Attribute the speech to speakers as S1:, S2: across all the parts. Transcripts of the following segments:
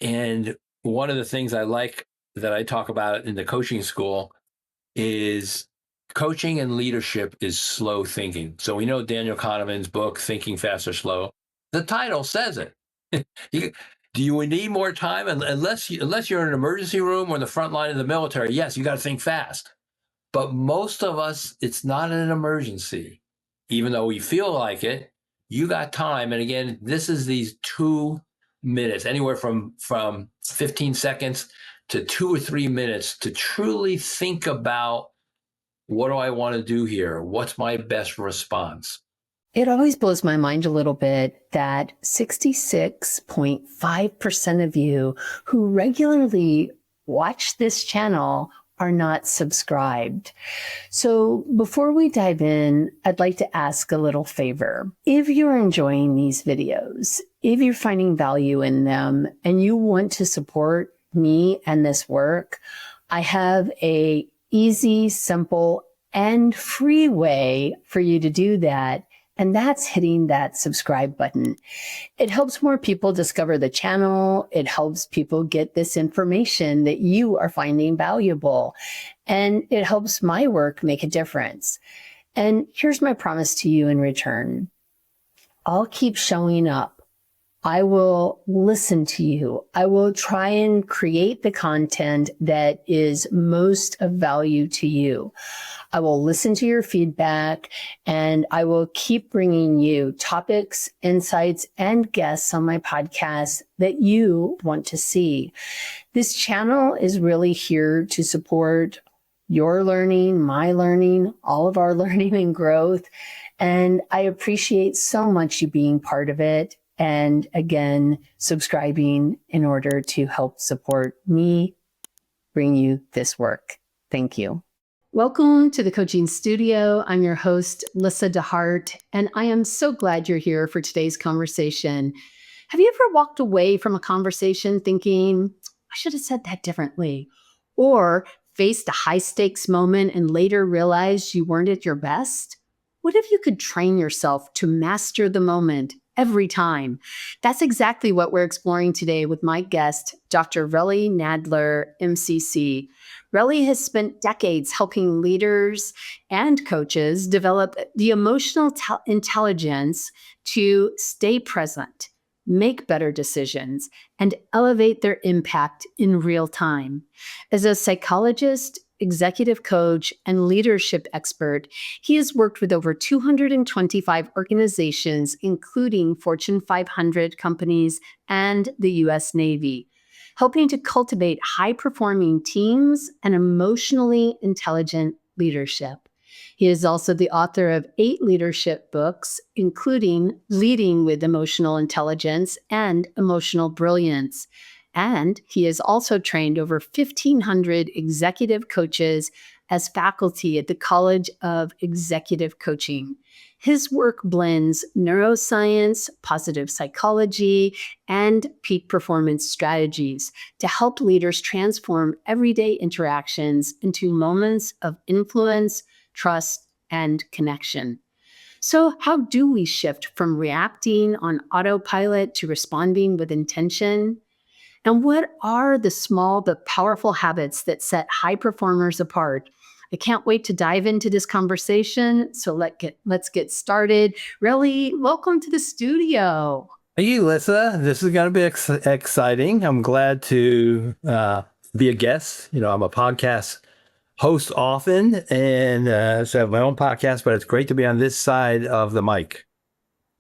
S1: And one of the things I like that I talk about in the coaching school is coaching and leadership is slow thinking. So we know Daniel Kahneman's book, Thinking Fast or Slow. The title says it. Do you need more time? Unless you're in an emergency room or in the front line of the military, yes, you got to think fast. But most of us, it's not an emergency. Even though we feel like it, you got time. And again, this is these 2 minutes, anywhere from 15 seconds to 2 or 3 minutes to truly think about, what do I want to do here? What's my best response?
S2: It always blows my mind a little bit that 66.5% of you who regularly watch this channel are not subscribed. So before we dive in, I'd like to ask a little favor. If you're enjoying these videos, if you're finding value in them and you want to support me and this work, I have a easy, simple, and free way for you to do that. And that's hitting that subscribe button. It helps more people discover the channel. It helps people get this information that you are finding valuable. And it helps my work make a difference. And here's my promise to you in return. I'll keep showing up. I will listen to you. I will try and create the content that is most of value to you. I will listen to your feedback, and I will keep bringing you topics, insights, and guests on my podcast that you want to see. This channel is really here to support your learning, my learning, all of our learning and growth. And I appreciate so much you being part of it. And again, subscribing in order to help support me bring you this work. Thank you. Welcome to the Coaching Studio. I'm your host, Lyssa deHart, and I am so glad you're here for today's conversation. Have you ever walked away from a conversation thinking, I should have said that differently? Or faced a high-stakes moment and later realized you weren't at your best? What if you could train yourself to master the moment every time? That's exactly what we're exploring today with my guest, Dr. Relly Nadler, MCC. Relly has spent decades helping leaders and coaches develop the emotional intelligence to stay present, make better decisions, and elevate their impact in real time. As a psychologist, executive coach, and leadership expert, he has worked with over 225 organizations, including Fortune 500 companies and the U.S. Navy, helping to cultivate high-performing teams and emotionally intelligent leadership. He is also the author of 8 leadership books, including Leading with Emotional Intelligence and Emotional Brilliance. And he has also trained over 1,500 executive coaches as faculty at the College of Executive Coaching. His work blends neuroscience, positive psychology, and peak performance strategies to help leaders transform everyday interactions into moments of influence, trust, and connection. So how do we shift from reacting on autopilot to responding with intention? And what are the small but powerful habits that set high performers apart? I can't wait to dive into this conversation. So let's get started. Relly, welcome to the studio.
S1: Thank you, Lyssa. This is going to be exciting. I'm glad to be a guest. I'm a podcast host often, and so I have my own podcast, but it's great to be on this side of the mic.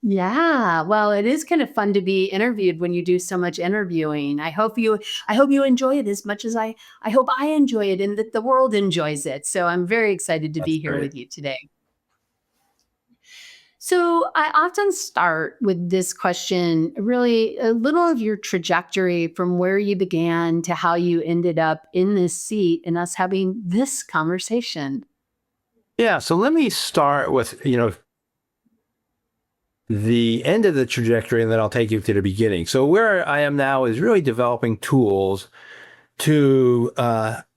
S2: Yeah, well, it is kind of fun to be interviewed when you do so much interviewing. I hope you enjoy it as much as I hope I enjoy it and that the world enjoys it. So I'm very excited to be here with you today. So I often start with this question, really a little of your trajectory from where you began to how you ended up in this seat and us having this conversation.
S1: Yeah, so let me start with, the end of the trajectory, and then I'll take you to the beginning. So where I am now is really developing tools to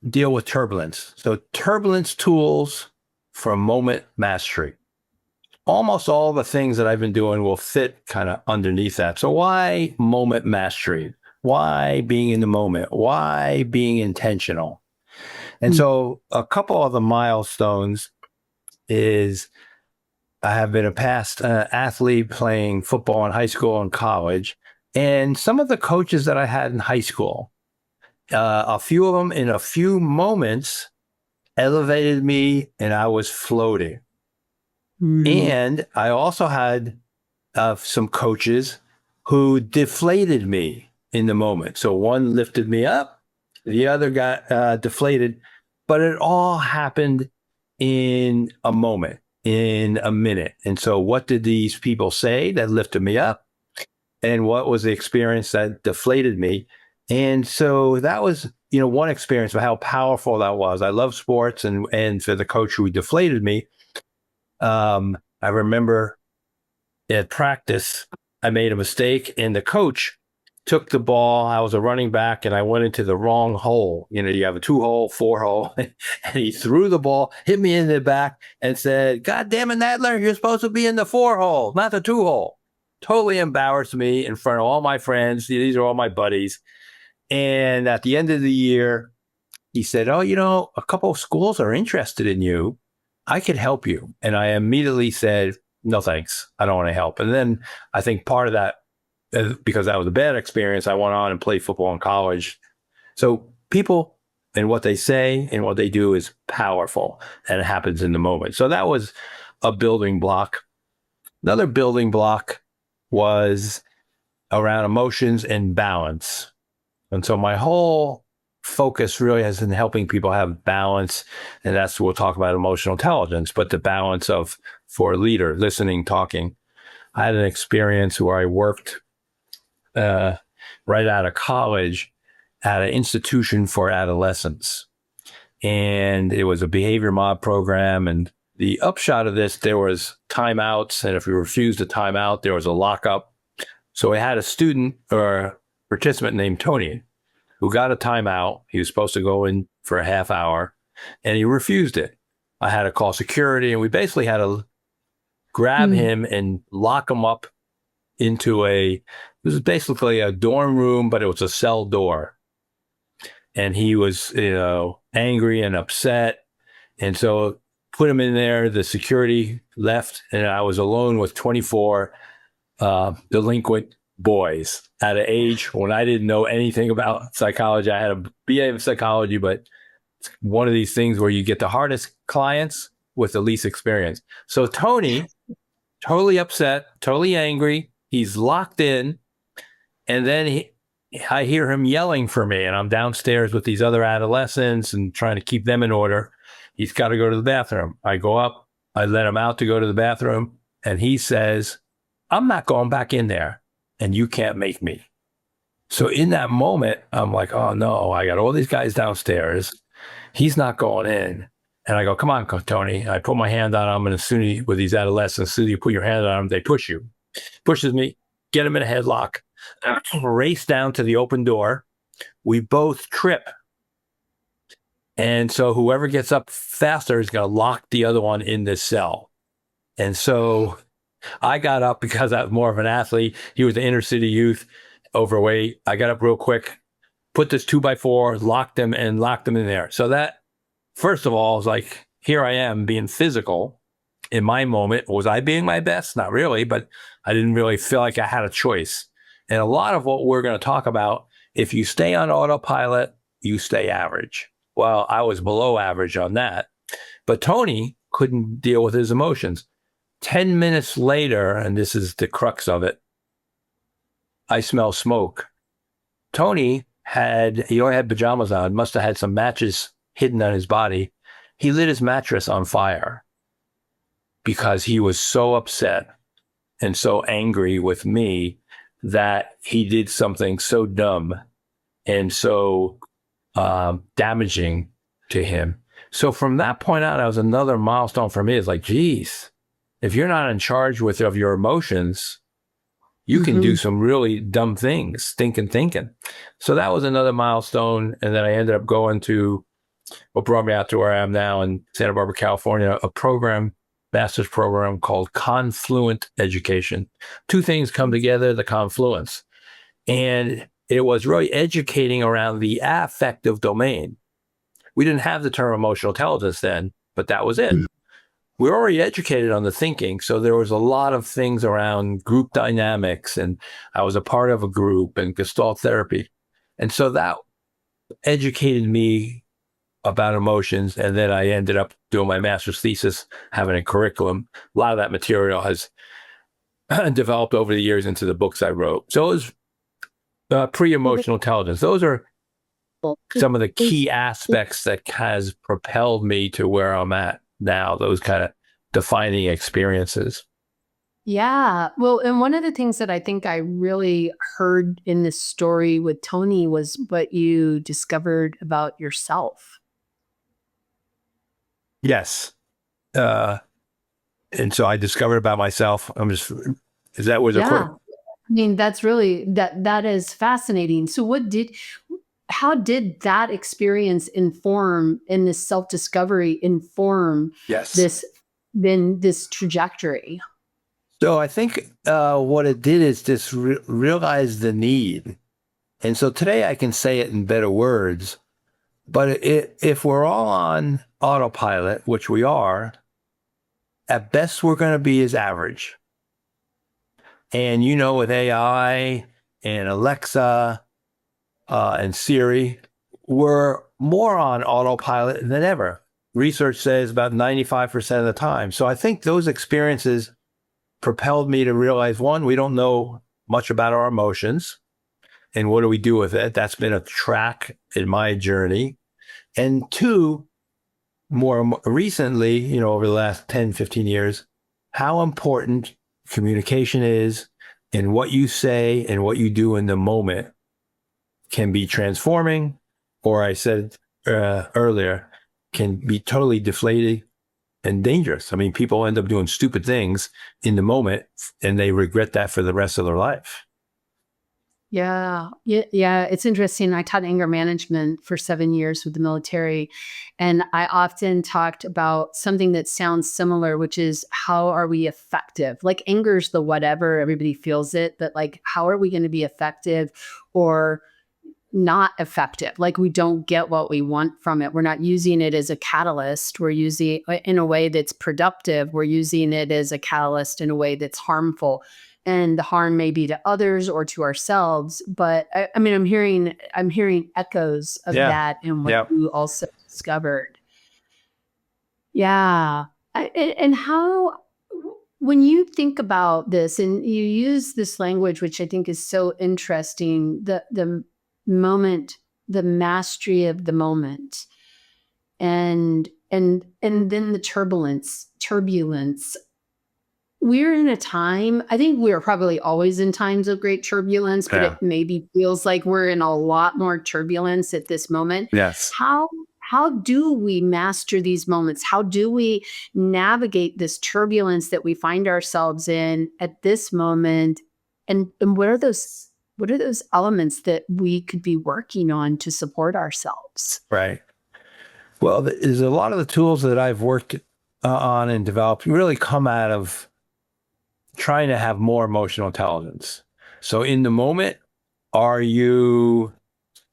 S1: deal with turbulence. So turbulence tools for moment mastery. Almost all the things that I've been doing will fit kind of underneath that. So why moment mastery? Why being in the moment? Why being intentional? And
S2: Mm.
S1: so a couple of the milestones is I have been a past athlete playing football in high school and college. And some of the coaches that I had in high school, a few of them in a few moments elevated me and I was floating.
S2: Mm.
S1: And I also had some coaches who deflated me in the moment. So one lifted me up, the other got deflated, but it all happened in a moment, in a minute. And so, what did these people say that lifted me up? And what was the experience that deflated me? And so that was, one experience of how powerful that was. I love sports, and for the coach who deflated me, I remember at practice, I made a mistake, and the coach took the ball. I was a running back, and I went into the wrong hole. You have a 2-hole, 4-hole, and he threw the ball, hit me in the back, and said, "God damn it, Nadler, you're supposed to be in the 4-hole, not the 2-hole." Totally embarrassed me in front of all my friends. These are all my buddies. And at the end of the year, he said, "Oh, a couple of schools are interested in you. I could help you." And I immediately said, "No, thanks. I don't want to help." And then I think part of that, because that was a bad experience, I went on and played football in college. So people and what they say and what they do is powerful, and it happens in the moment. So that was a building block. Another building block was around emotions and balance. And so my whole focus really has been helping people have balance. And that's what we'll talk about emotional intelligence, but the balance of for a leader, listening, talking. I had an experience where I worked right out of college at an institution for adolescents. And it was a behavior mod program. And the upshot of this, there was timeouts. And if you refused a timeout, there was a lockup. So we had a student or a participant named Tony who got a timeout. He was supposed to go in for a half hour and he refused it. I had to call security, and we basically had to grab him and lock him up into it was basically a dorm room, but it was a cell door. And he was, angry and upset. And so put him in there. The security left, and I was alone with 24 delinquent boys at an age when I didn't know anything about psychology. I had a BA of psychology, but it's one of these things where you get the hardest clients with the least experience. So Tony, totally upset, totally angry. He's locked in. And then I hear him yelling for me, and I'm downstairs with these other adolescents and trying to keep them in order. He's got to go to the bathroom. I go up, I let him out to go to the bathroom, and he says, "I'm not going back in there, and you can't make me." So in that moment, I'm like, oh no, I got all these guys downstairs. He's not going in. And I go, "Come on, Tony." I put my hand on him, and as soon as with these adolescents, as soon as you put your hand on them, they push you. Pushes me, get him in a headlock, race down to the open door. We both trip. And so whoever gets up faster is going to lock the other one in this cell. And so I got up because I was more of an athlete. He was the inner city youth, overweight. I got up real quick, put this 2x4, locked him in there. So that, first of all, is like, here I am being physical in my moment. Was I being my best? Not really, but I didn't really feel like I had a choice. And a lot of what we're going to talk about, if you stay on autopilot, you stay average. Well, I was below average on that. But Tony couldn't deal with his emotions. 10 minutes later, and this is the crux of it, I smell smoke. Tony he only had pajamas on, must have had some matches hidden on his body. He lit his mattress on fire because he was so upset and so angry with me that he did something so dumb and so damaging to him. So from that point on, that was another milestone for me. It's like, geez, if you're not in charge of your emotions, you can do some really dumb things, thinking. So that was another milestone. And then I ended up going to what brought me out to where I am now in Santa Barbara, California, a master's program called Confluent Education. Two things come together, the confluence. And it was really educating around the affective domain. We didn't have the term emotional intelligence then, but that was it. We were already educated on the thinking. So there was a lot of things around group dynamics, and I was a part of a group and Gestalt therapy. And so that educated me about emotions. And then I ended up doing my master's thesis, having a curriculum. A lot of that material has developed over the years into the books I wrote. So it was pre-emotional intelligence. Those are some of the key aspects that has propelled me to where I'm at now, those kind of defining experiences.
S2: Yeah. Well, and one of the things that I think I really heard in this story with Tony was what you discovered about yourself.
S1: Yes. And so I discovered about myself. Is that was a quick?
S2: I mean, that's really, that is fascinating. So how did that experience inform, in this self-discovery inform
S1: Yes.
S2: this trajectory?
S1: So I think what it did is just realize the need. And so today I can say it in better words, but if we're all on autopilot, which we are, at best we're going to be as average. And with AI and Alexa and Siri, we're more on autopilot than ever. Research says about 95% of the time. So I think those experiences propelled me to realize, one, we don't know much about our emotions. And what do we do with it? That's been a track in my journey. And two, more recently, over the last 10, 15 years, how important communication is, and what you say and what you do in the moment can be transforming, or I said earlier, can be totally deflating and dangerous. I mean, people end up doing stupid things in the moment and they regret that for the rest of their life.
S2: Yeah. It's interesting. I taught anger management for 7 years with the military. And I often talked about something that sounds similar, which is, how are we effective? Like, anger's the whatever, everybody feels it, but like, how are we going to be effective or not effective? Like, we don't get what we want from it. We're not using it as a catalyst. We're using it in a way that's productive. We're using it as a catalyst in a way that's harmful. And the harm may be to others or to ourselves. But I mean, I'm hearing echoes of that in what you also discovered. Yeah. And how, when you think about this and you use this language, which I think is so interesting, the moment, the mastery of the moment, and then the turbulence. We're in a time, I think we're probably always in times of great turbulence, but it maybe feels like we're in a lot more turbulence at this moment.
S1: Yes.
S2: How do we master these moments? How do we navigate this turbulence that we find ourselves in at this moment? And what are those elements that we could be working on to support ourselves?
S1: Right. Well, there's a lot of the tools that I've worked on and developed really come out of trying to have more emotional intelligence. So in the moment, are you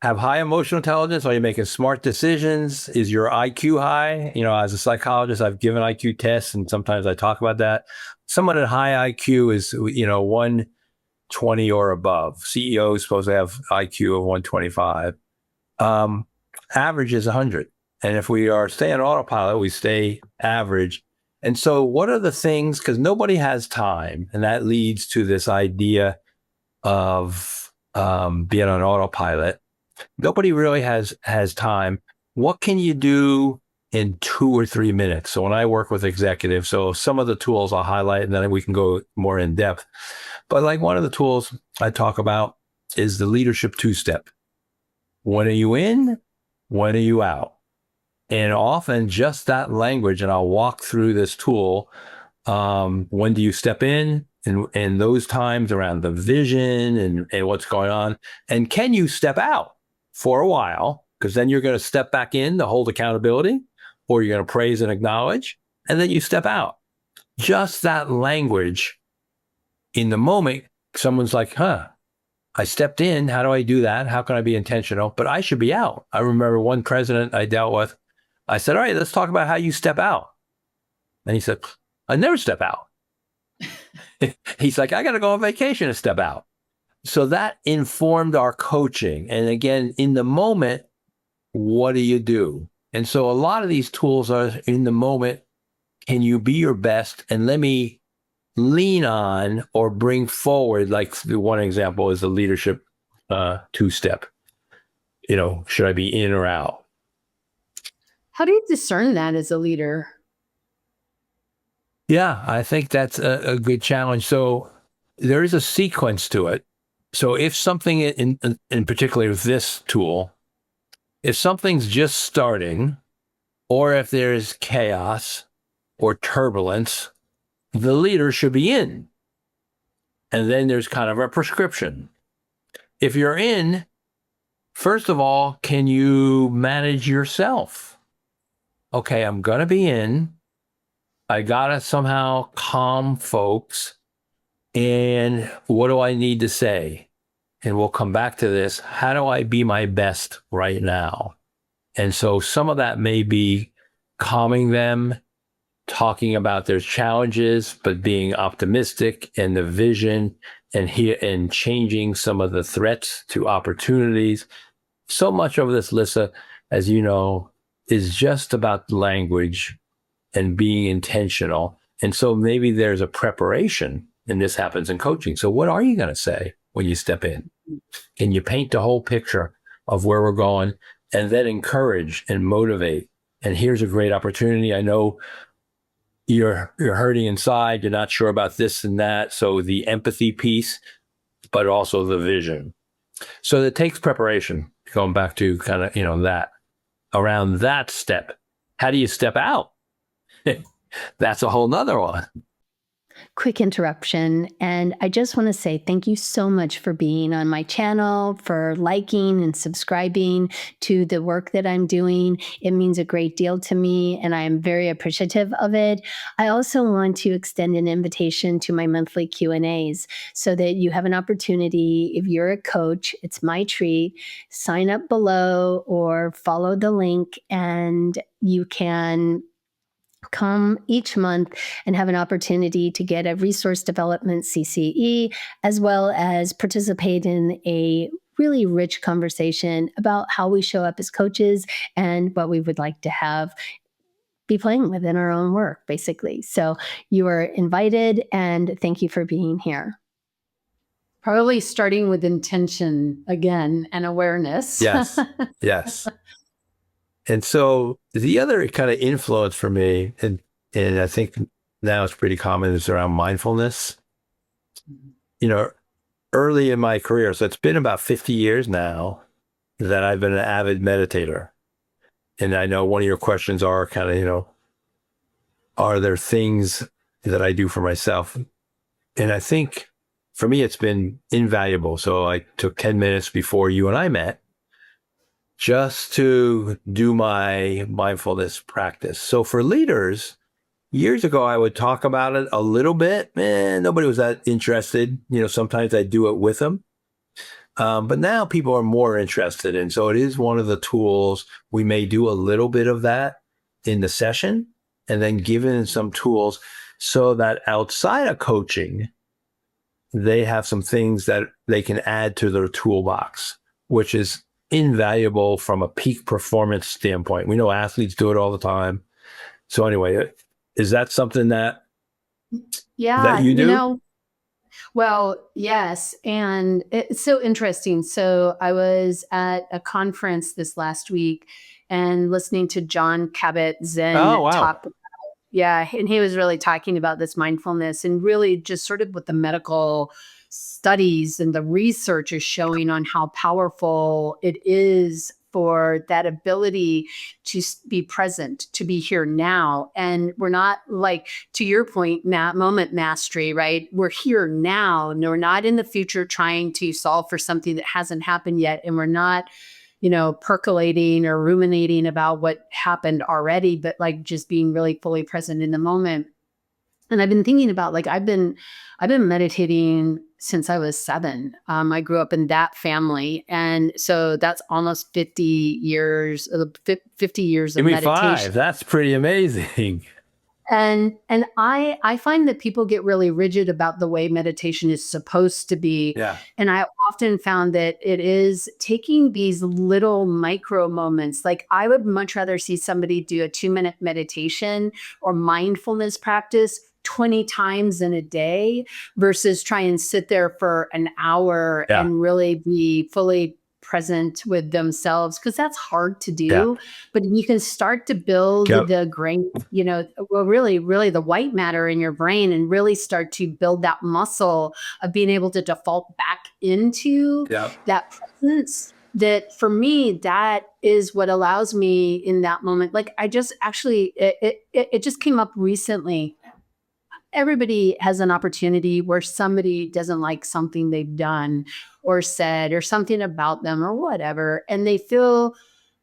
S1: have high emotional intelligence? Are you making smart decisions? Is your IQ high? As a psychologist, I've given IQ tests, and sometimes I talk about that. Someone at high IQ is, 120 or above. CEO is supposed to have IQ of 125. Average is 100. And if we are staying on autopilot, we stay average. And so what are the things, because nobody has time, and that leads to this idea of being on autopilot. Nobody really has time. What can you do in 2 or 3 minutes? So when I work with executives, so some of the tools I'll highlight, and then we can go more in depth. But like one of the tools I talk about is the leadership 2-step. When are you in? When are you out? And often just that language, and I'll walk through this tool. When do you step in? And those times around the vision and what's going on. And can you step out for a while? Because then you're going to step back in to hold accountability, or you're going to praise and acknowledge, and then you step out. Just that language in the moment, someone's like, I stepped in. How do I do that? How can I be intentional? But I should be out. I remember one president I dealt with. I said, all right, let's talk about how you step out. And he said, I never step out. He's like, I got to go on vacation to step out. So that informed our coaching. And again, in the moment, what do you do? And so a lot of these tools are in the moment. Can you be your best? And let me lean on or bring forward, like the one example is the leadership two-step. Should I be in or out?
S2: How do you discern that as a leader?
S1: Yeah, I think that's a good challenge. So there is a sequence to it. So if something in particular with this tool, if something's just starting, or if there's chaos or turbulence, the leader should be in. And then there's kind of a prescription. If you're in, first of all, can you manage yourself? Okay, I'm going to be in. I got to somehow calm folks. And what do I need to say? And we'll come back to this. How do I be my best right now? And so some of that may be calming them, talking about their challenges, but being optimistic and the vision and changing some of the threats to opportunities. So much of this, Lyssa, as you know, is just about language and being intentional. And so maybe there's a preparation, and this happens in coaching. So what are you going to say when you step in? Can you paint the whole picture of where we're going and then encourage and motivate? And here's a great opportunity. I know you're hurting inside. You're not sure about this and that. So the empathy piece, but also the vision. So it takes preparation, going back to kind of, that around that step. How do you step out? That's a whole nother one.
S2: Quick interruption. And I just want to say thank you so much for being on my channel, for liking and subscribing to the work that I'm doing. It means a great deal to me, and I am very appreciative of it. I also want to extend an invitation to my monthly Q&As so that you have an opportunity. If you're a coach, it's my treat. Sign up below or follow the link, and you can come each month and have an opportunity to get a resource development CCE, as well as participate in a really rich conversation about how we show up as coaches and what we would like to have be playing with in our own work, basically. So you are invited, and thank you for being here. Probably starting with intention again and awareness.
S1: Yes. Yes. And so the other kind of influence for me, and I think now it's pretty common, is around mindfulness. Early in my career, so it's been about 50 years now that I've been an avid meditator. And I know one of your questions are kind of, are there things that I do for myself? And I think for me, it's been invaluable. So I took 10 minutes before you and I met just to do my mindfulness practice. So for leaders, years ago, I would talk about it a little bit. Nobody was that interested. Sometimes I do it with them. But now people are more interested. And so it is one of the tools. We may do a little bit of that in the session and then give in some tools so that outside of coaching, they have some things that they can add to their toolbox, which is invaluable from a peak performance standpoint. We know athletes do it all the time. So anyway, is that something that that you do?
S2: Well, yes. And it's so interesting. So I was at a conference this last week and listening to John Kabat-Zinn talk. Yeah. And he was really talking about this mindfulness and really just sort of what the medical studies and the research is showing on how powerful it is for that ability to be present, to be here now. And we're not, like, to your point, moment mastery, right? We're here now, and we're not in the future trying to solve for something that hasn't happened yet. And we're not, percolating or ruminating about what happened already, but like just being really fully present in the moment. And I've been thinking about, like, I've been meditating since I was 7. I grew up in that family. And so that's almost 50 years, 50 years
S1: Give
S2: of
S1: me
S2: meditation.
S1: 5. That's pretty amazing.
S2: And I find that people get really rigid about the way meditation is supposed to be.
S1: Yeah.
S2: And I often found that it is taking these little micro moments. Like I would much rather see somebody do a 2-minute meditation or mindfulness practice 20 times in a day versus try and sit there for an hour
S1: Yeah.
S2: and really be fully present with themselves, because that's hard to
S1: Yeah.
S2: do. But you can start to build
S1: Yep.
S2: the grain, well, really the white matter in your brain, and really start to build that muscle of being able to default back into
S1: Yep.
S2: that presence. That for me, that is what allows me in that moment. Like I just actually, it just came up recently. Everybody has an opportunity where somebody doesn't like something they've done or said or something about them or whatever, and they feel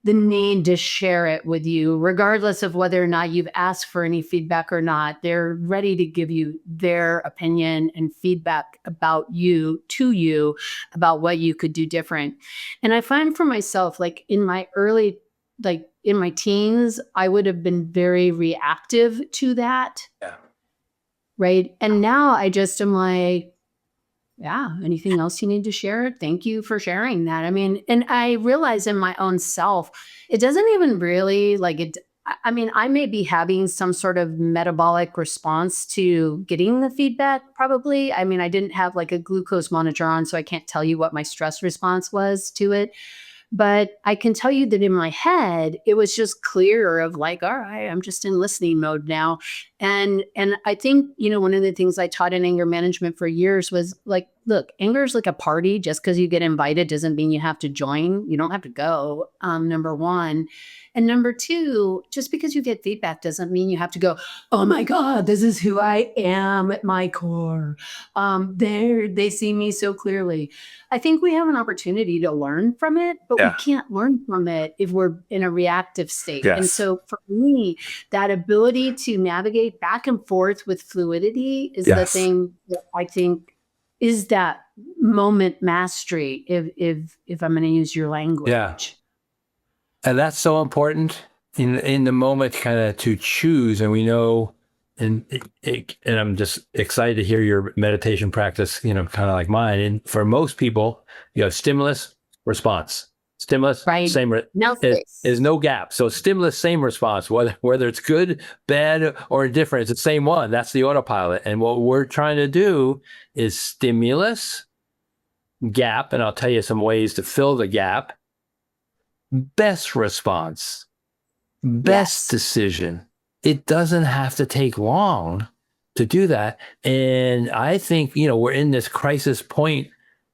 S2: the need to share it with you, regardless of whether or not you've asked for any feedback or not. They're ready to give you their opinion and feedback about you, to you, about what you could do different. And I find for myself, like in my in my teens, I would have been very reactive to that.
S1: Yeah.
S2: Right. And now I just am like, yeah, anything else you need to share? Thank you for sharing that. I mean, and I realize in my own self, it doesn't even really like it. I mean, I may be having some sort of metabolic response to getting the feedback, probably. I mean, I didn't have like a glucose monitor on, so I can't tell you what my stress response was to it. But I can tell you that in my head, it was just clear of like, all right, I'm just in listening mode now. And I think, one of the things I taught in anger management for years was like, look, anger is like a party. Just because you get invited doesn't mean you have to join. You don't have to go, number one. And number two, just because you get feedback doesn't mean you have to go, oh my God, this is who I am at my core. They see me so clearly. I think we have an opportunity to learn from it, but we can't learn from it if we're in a reactive state.
S1: Yes.
S2: And so for me, that ability to navigate back and forth with fluidity is the thing that I think is that moment mastery, if I'm going to use your language.
S1: Yeah. And that's so important in the moment, kind of to choose. And we know, and I'm just excited to hear your meditation practice, kind of like mine. And for most people, stimulus, response. Stimulus,
S2: right.
S1: same is no gap. So stimulus, same response, whether it's good, bad, or indifferent, it's the same one. That's the autopilot. And what we're trying to do is stimulus, gap, and I'll tell you some ways to fill the gap. Best response, best decision. It doesn't have to take long to do that. And I think, we're in this crisis point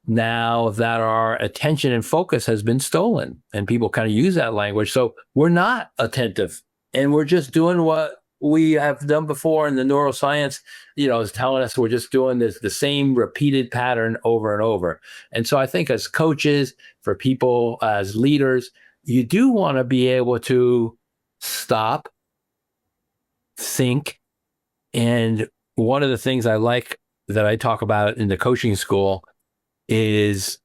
S1: now that our attention and focus has been stolen, and people kind of use that language. So we're not attentive, and we're just doing what we have done before. And the neuroscience, is telling us we're just doing the same repeated pattern over and over. And so I think as coaches, for people as leaders, you do want to be able to stop, think. And one of the things I like that I talk about in the coaching school is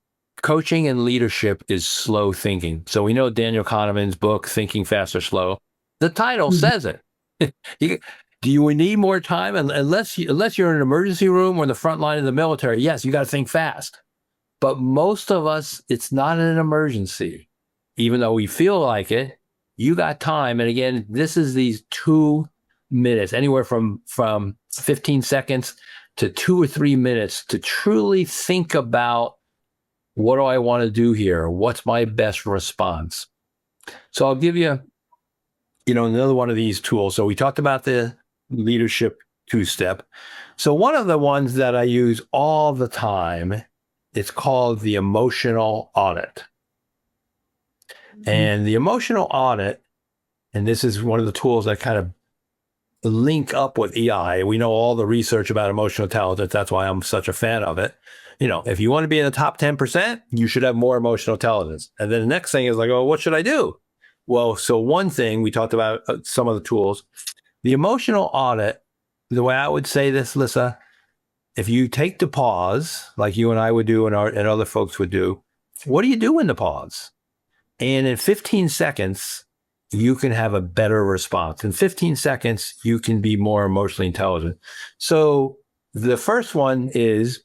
S1: coaching and leadership is slow thinking. So we know Daniel Kahneman's book, Thinking Fast or Slow. The title says it. Do you need more time? Unless you're in an emergency room or in the front line of the military, yes, you got to think fast. But most of us, it's not an emergency. Even though we feel like it, you got time. And again, this is these 2 minutes, anywhere from 15 seconds to 2 or 3 minutes to truly think about, what do I want to do here? What's my best response? So I'll give you, another one of these tools. So we talked about the leadership 2-step. So one of the ones that I use all the time, it's called the Emotional Audit. And the Emotional Audit, and this is one of the tools that kind of link up with EI. We know all the research about emotional intelligence. That's why I'm such a fan of it. If you want to be in the top 10%, you should have more emotional intelligence. And then the next thing is like, oh, what should I do? Well, so one thing we talked about, some of the tools, the Emotional Audit, the way I would say this, Lyssa, if you take the pause, like you and I would do and other folks would do, what do you do in the pause? And in 15 seconds, you can have a better response. In 15 seconds, you can be more emotionally intelligent. So the first one is,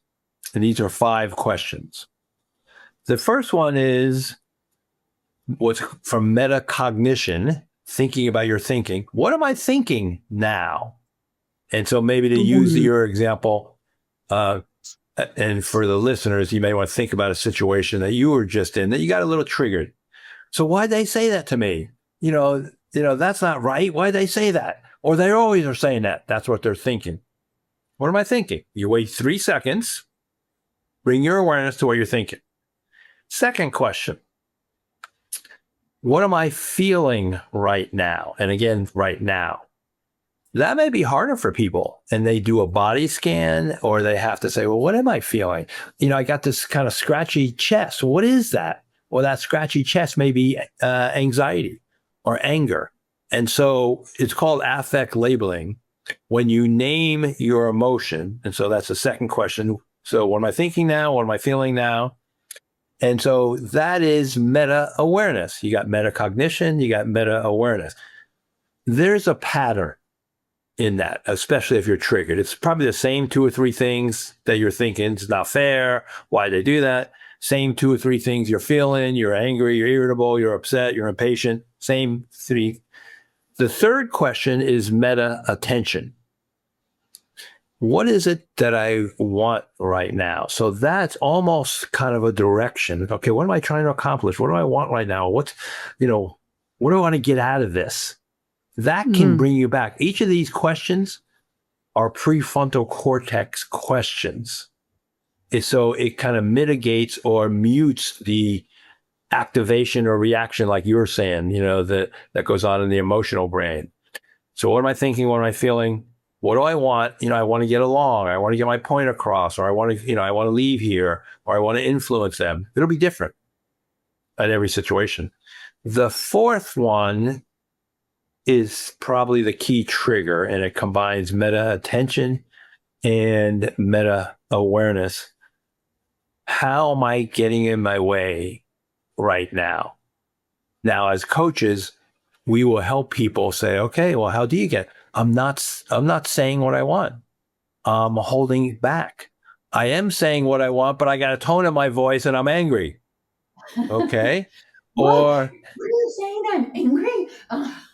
S1: and these are 5 questions. The first one is what's from metacognition, thinking about your thinking. What am I thinking now? And so maybe to use your example, and for the listeners, you may want to think about a situation that you were just in that you got a little triggered. So why'd they say that to me? That's not right. Why'd they say that? Or they always are saying that. That's what they're thinking. What am I thinking? You wait 3 seconds, bring your awareness to what you're thinking. Second question. What am I feeling right now? And again, right now. That may be harder for people, and they do a body scan, or they have to say, well, what am I feeling? I got this kind of scratchy chest. What is that? Well, that scratchy chest may be anxiety or anger. And so it's called affect labeling. When you name your emotion, and so that's the second question. So what am I thinking now? What am I feeling now? And so that is meta-awareness. You got metacognition, you got meta-awareness. There's a pattern in that, especially if you're triggered. It's probably the same 2 or 3 things that you're thinking. It's not fair. Why did they do that? Same 2 or 3 things you're feeling. You're angry, you're irritable, you're upset, you're impatient. Same 3. The third question is meta-attention. What is it that I want right now? So that's almost kind of a direction. Okay, what am I trying to accomplish? What do I want right now? What do I want to get out of this? That can bring you back. Each of these questions are prefrontal cortex questions. So it kind of mitigates or mutes the activation or reaction, like you were saying, that goes on in the emotional brain. So what am I thinking? What am I feeling? What do I want? I want to get along. I want to get my point across, or I want to leave here, or I want to influence them. It'll be different at every situation. The fourth one is probably the key trigger, and it combines meta-attention and meta-awareness. How am I getting in my way right now? Now, as coaches, we will help people say, okay, well, how do you get? I'm not saying what I want. I'm holding back. I am saying what I want, but I got a tone in my voice and I'm angry. Okay.
S2: What?
S1: Or
S2: What are you saying? I'm angry?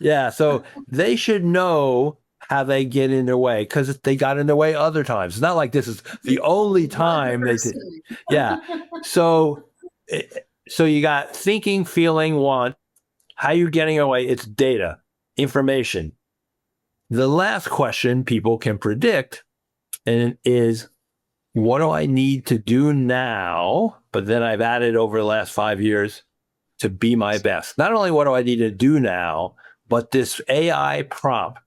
S1: yeah, so they should know how they get in their way, because they got in their way other times. It's not like this is the only time they did. Yeah. So you got thinking, feeling, want. How you getting away? It's data, information. The last question people can predict and is, what do I need to do now? But then I've added over the last 5 years to be my best. Not only what do I need to do now, but this AI prompt.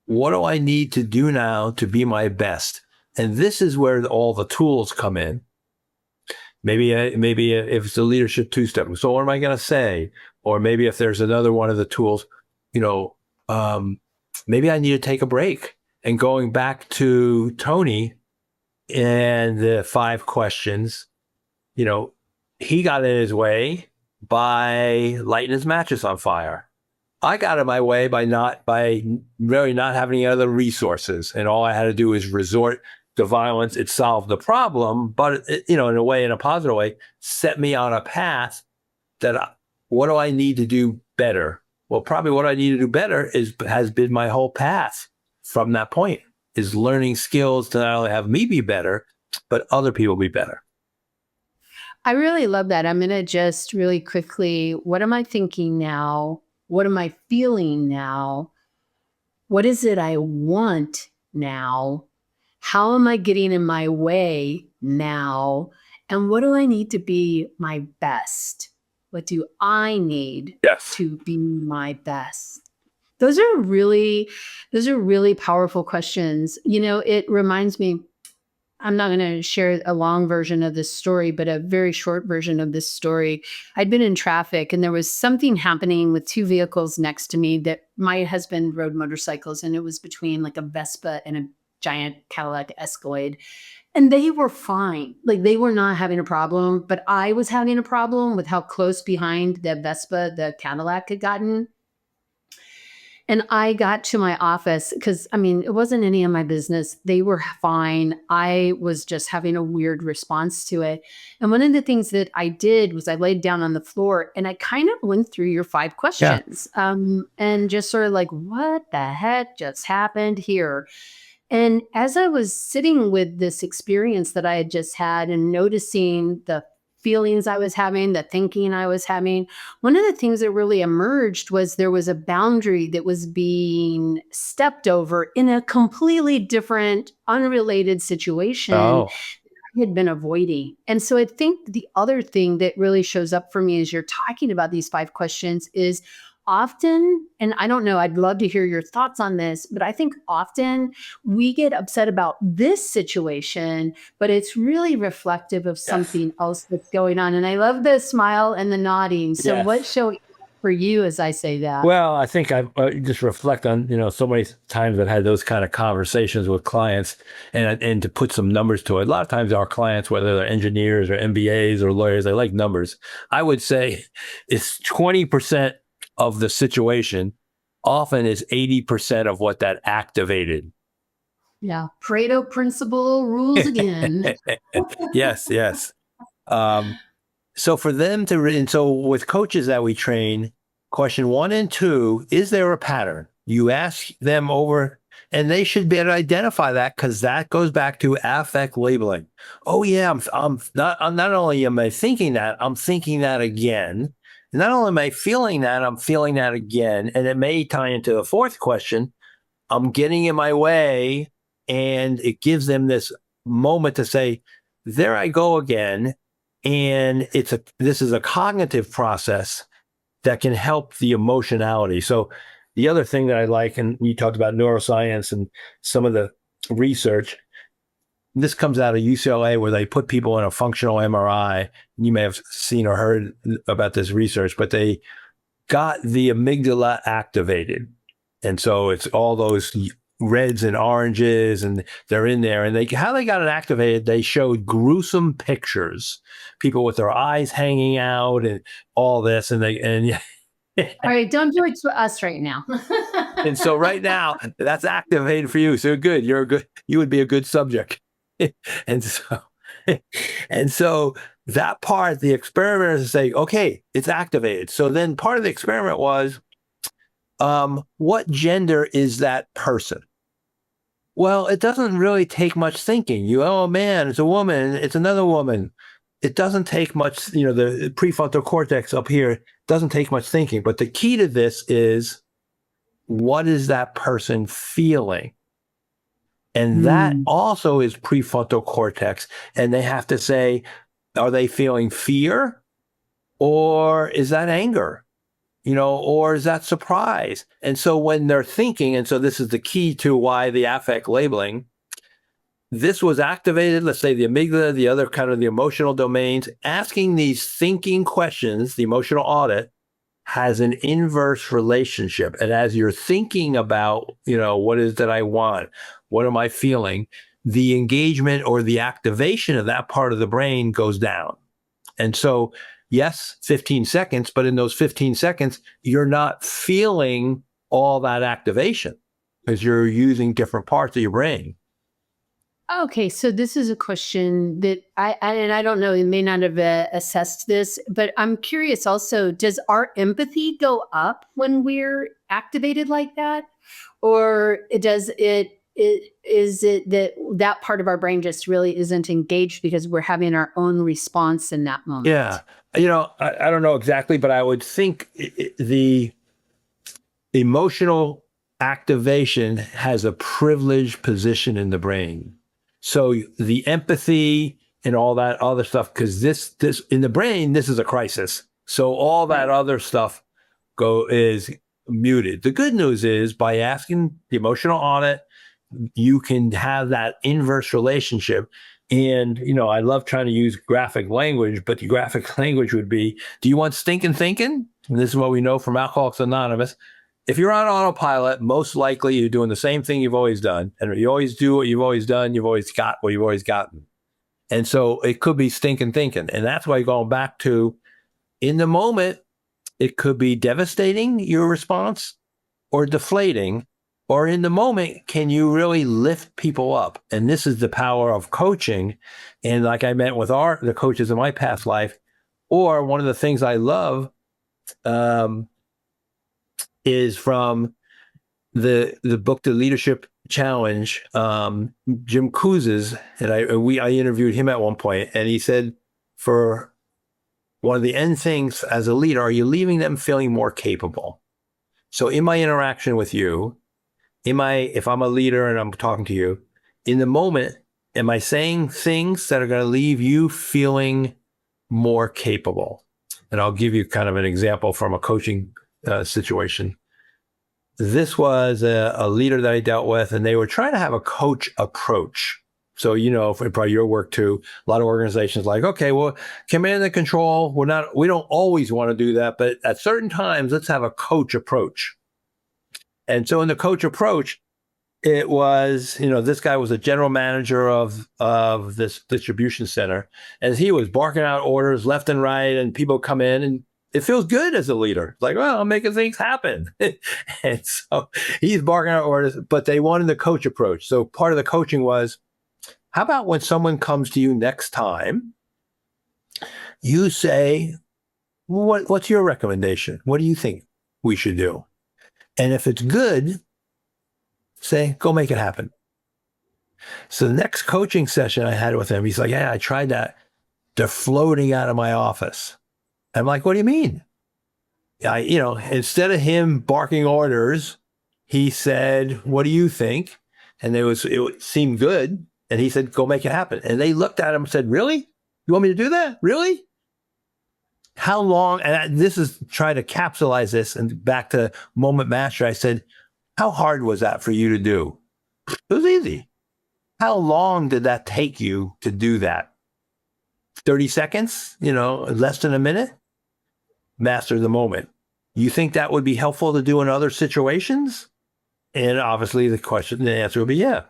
S1: What do I need to do now to be my best? And this is where all the tools come in. Maybe if it's a leadership 2-step. So what am I going to say? Or maybe if there's another one of the tools, maybe I need to take a break. And going back to Tony and the 5 questions, he got in his way by lighting his mattress on fire. I got in my way by really not having any other resources. And all I had to do was resort to violence. It solved the problem, but in a positive way, set me on a path that what do I need to do better? Well, probably what I need to do better has been my whole path from that point, is learning skills to not only have me be better, but other people be better.
S2: I really love that. I'm going to just really quickly, what am I thinking now? What am I feeling now? What is it I want now? How am I getting in my way now? And what do I need to be my best? What do I need to be my best? Those are really powerful questions. It reminds me, I'm not going to share a long version of this story, but a very short version of this story. I'd been in traffic and there was something happening with 2 vehicles next to me. That my husband rode motorcycles, and it was between like a Vespa and a giant Cadillac Escalade. And they were fine. Like they were not having a problem, but I was having a problem with how close behind the Vespa the Cadillac had gotten. And I got to my office because, I mean, it wasn't any of my business. They were fine. I was just having a weird response to it. And one of the things that I did was I laid down on the floor and I kind of went through your 5 questions and just sort of like, what the heck just happened here? And as I was sitting with this experience that I had just had and noticing the feelings I was having, the thinking I was having, one of the things that really emerged was there was a boundary that was being stepped over in a completely different, unrelated situation
S1: Oh,
S2: I had been avoiding. And so I think the other thing that really shows up for me as you're talking about these 5 questions is often, and I don't know, I'd love to hear your thoughts on this, but I think often we get upset about this situation, but it's really reflective of
S1: yes.
S2: something else that's going on. And I love the smile and the nodding. So what
S1: Yes.
S2: show for you as I say that?
S1: Well, I think I just reflect on, so many times I've had those kind of conversations with clients, and to put some numbers to it. A lot of times our clients, whether they're engineers or MBAs or lawyers, they like numbers. I would say it's 20% of the situation, often is 80% of what that activated.
S2: Yeah. Pareto principle rules again.
S1: Yes, yes. Um, So for them to, and so with coaches that we train, question 1 and 2, is there a pattern? You ask them over, and they should be able to identify that because that goes back to affect labeling. Oh yeah, I'm not only am I thinking that, I'm thinking that again. Not only am I feeling that, I'm feeling that again. And it may tie into the 4th question. I'm getting in my way, and it gives them this moment to say, there I go again. And this is a cognitive process that can help the emotionality. So the other thing that I like, and we talked about neuroscience and some of the research, this comes out of UCLA where they put people in a functional MRI. You may have seen or heard about this research, but they got the amygdala activated. And so it's all those reds and oranges, and they're in there. And how they got it activated, they showed gruesome pictures, people with their eyes hanging out and all this. And
S2: All right. Don't do it to us right now.
S1: and so right now that's activated for you. So good. You would be a good subject. and so, and so that part, the experimenters say, okay, it's activated. So then part of the experiment was, what gender is that person? Well, it doesn't really take much thinking. Oh man, it's a woman, it's another woman. It doesn't take much, the prefrontal cortex up here doesn't take much thinking. But the key to this is, what is that person feeling? And that also is prefrontal cortex. And they have to say, are they feeling fear, or is that anger? Or is that surprise? And so when they're thinking, and so this is the key to why the affect labeling, this was activated, let's say the amygdala, the other kind of the emotional domains, asking these thinking questions, the emotional audit has an inverse relationship. And as you're thinking about, what is that I want? What am I feeling? The engagement or the activation of that part of the brain goes down. And so, yes, 15 seconds, but in those 15 seconds, you're not feeling all that activation because you're using different parts of your brain.
S2: Okay, so this is a question that and I don't know, you may not have assessed this, but I'm curious also, does our empathy go up when we're activated like that? Or is it that part of our brain just really isn't engaged because we're having our own response in that moment?
S1: Yeah. I don't know exactly, but I would think the emotional activation has a privileged position in the brain. So the empathy and all that other stuff, because this in the brain, this is a crisis. So all that other stuff is muted. The good news is, by asking the emotional audit, you can have that inverse relationship. And, I love trying to use graphic language, but the graphic language would be, do you want stinking thinking? And this is what we know from Alcoholics Anonymous. if you're on autopilot, most likely you're doing the same thing you've always done. And you always do what you've always done. You've always got what you've always gotten. And so it could be stinking thinking. And that's why going back to in the moment, it could be devastating, your response, or deflating. Or in the moment, can you really lift people up? And this is the power of coaching. And like I met with the coaches in my past life, or one of the things I love is from the book, The Leadership Challenge, Jim Kouzes, and I interviewed him at one point, and he said, for one of the end things as a leader, are you leaving them feeling more capable? So in my interaction with you, if I'm a leader and I'm talking to you, in the moment, am I saying things that are going to leave you feeling more capable? And I'll give you kind of an example from a coaching situation. This was a leader that I dealt with, and they were trying to have a coach approach. So, for probably your work too, a lot of organizations like, okay, well, command and control, we don't always want to do that, but at certain times, let's have a coach approach. And so in the coach approach, it was, this guy was a general manager of this distribution center, and he was barking out orders left and right, and people come in, and it feels good as a leader. It's like, well, I'm making things happen. And so he's barking out orders, but they wanted the coach approach. So part of the coaching was, how about when someone comes to you next time, you say, what's your recommendation? What do you think we should do? And if it's good, say, go make it happen. So the next coaching session I had with him, he's like, yeah, I tried that. They're floating out of my office. I'm like, what do you mean? Instead of him barking orders, he said, what do you think? And it seemed good. And he said, go make it happen. And they looked at him and said, really? You want me to do that? Really? How long? And this is trying to capsulize this and back to Moment Master. I said, how hard was that for you to do? It was easy. How long did that take you to do that? 30 seconds? Less than a minute? Master the moment. You think that would be helpful to do in other situations? And obviously the answer would be yeah.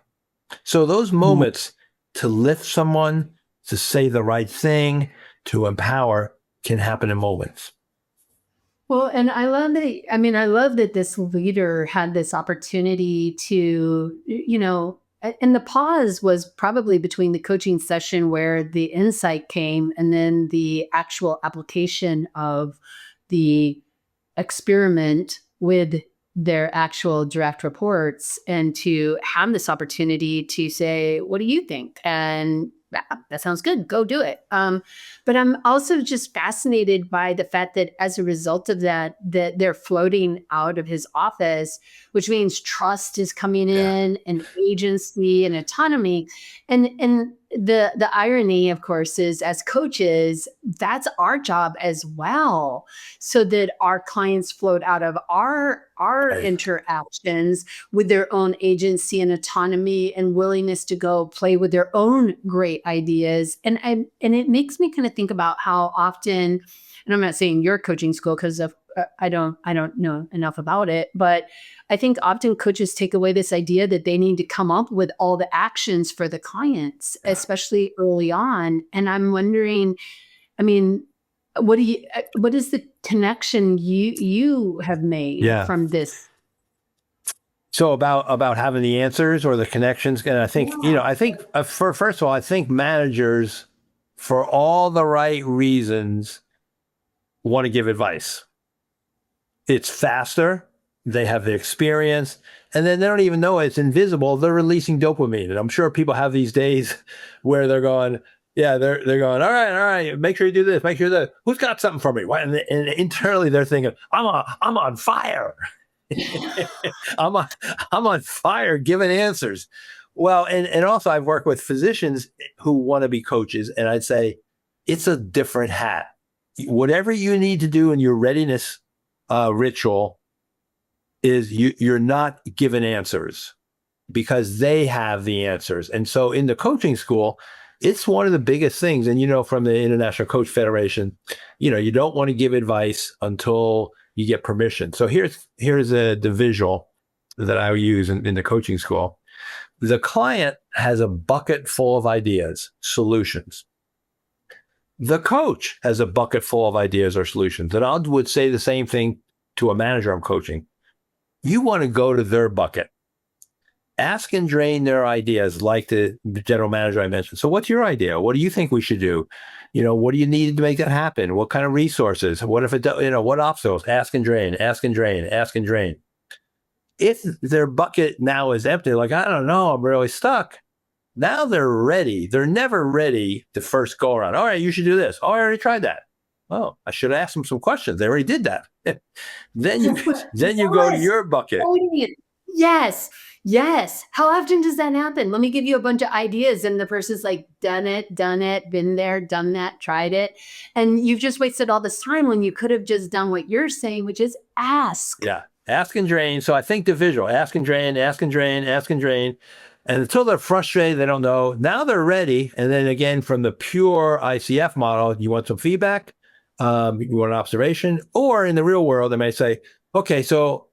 S1: So those moments to lift someone, to say the right thing, to empower can happen in moments.
S2: Well, and I love that this leader had this opportunity to, and the pause was probably between the coaching session where the insight came and then the actual application of the experiment with their actual direct reports, and to have this opportunity to say, what do you think? And that sounds good. Go do it. But I'm also just fascinated by the fact that as a result of that they're floating out of his office, which means trust is coming in, and agency and autonomy. And the irony, of course, is as coaches, that's our job as well, so that our clients float out of our interactions with their own agency and autonomy and willingness to go play with their own great ideas. And it makes me kind of think about how often, and I'm not saying your coaching school because I don't know enough about it, but I think often coaches take away this idea that they need to come up with all the actions for the clients, especially early on. And I'm wondering, what is the connection you have made from this?
S1: So about having the answers or the connections, and I think first of all, I think managers, for all the right reasons, want to give advice. It's faster. They have the experience, and then they don't even know it's invisible. They're releasing dopamine, and I'm sure people have these days where they're going, they're going, all right, make sure you do this, make sure that who's got something for me, and internally they're thinking, I'm on fire, I'm on fire, giving answers. Well, and also I've worked with physicians who want to be coaches, and I'd say it's a different hat. Whatever you need to do in your readiness ritual is you're not given answers because they have the answers. And so in the coaching school, it's one of the biggest things. And, from the International Coach Federation, you don't want to give advice until you get permission. So here's the visual that I use in the coaching school. The client has a bucket full of ideas, solutions. The coach has a bucket full of ideas or solutions. And I would say the same thing to a manager I'm coaching. You want to go to their bucket. Ask and drain their ideas, like the general manager I mentioned. So what's your idea? What do you think we should do? What do you need to make that happen? What kind of resources? What if it, what obstacles? Ask and drain, ask and drain, ask and drain. If their bucket now is empty, like, I don't know, I'm really stuck. Now they're ready. They're never ready to first go around. All right, you should do this. Oh, I already tried that. Oh, I should have asked them some questions. They already did that. then you go to your bucket.
S2: Yes. Yes. How often does that happen? Let me give you a bunch of ideas. And the person's like, done it, been there, done that, tried it. And you've just wasted all this time when you could have just done what you're saying, which is ask.
S1: Yeah. Ask and drain. So I think the visual, ask and drain, ask and drain, ask and drain. And until they're frustrated, they don't know. Now they're ready. And then again, from the pure ICF model, you want some feedback, you want an observation, or in the real world, they may say, okay, so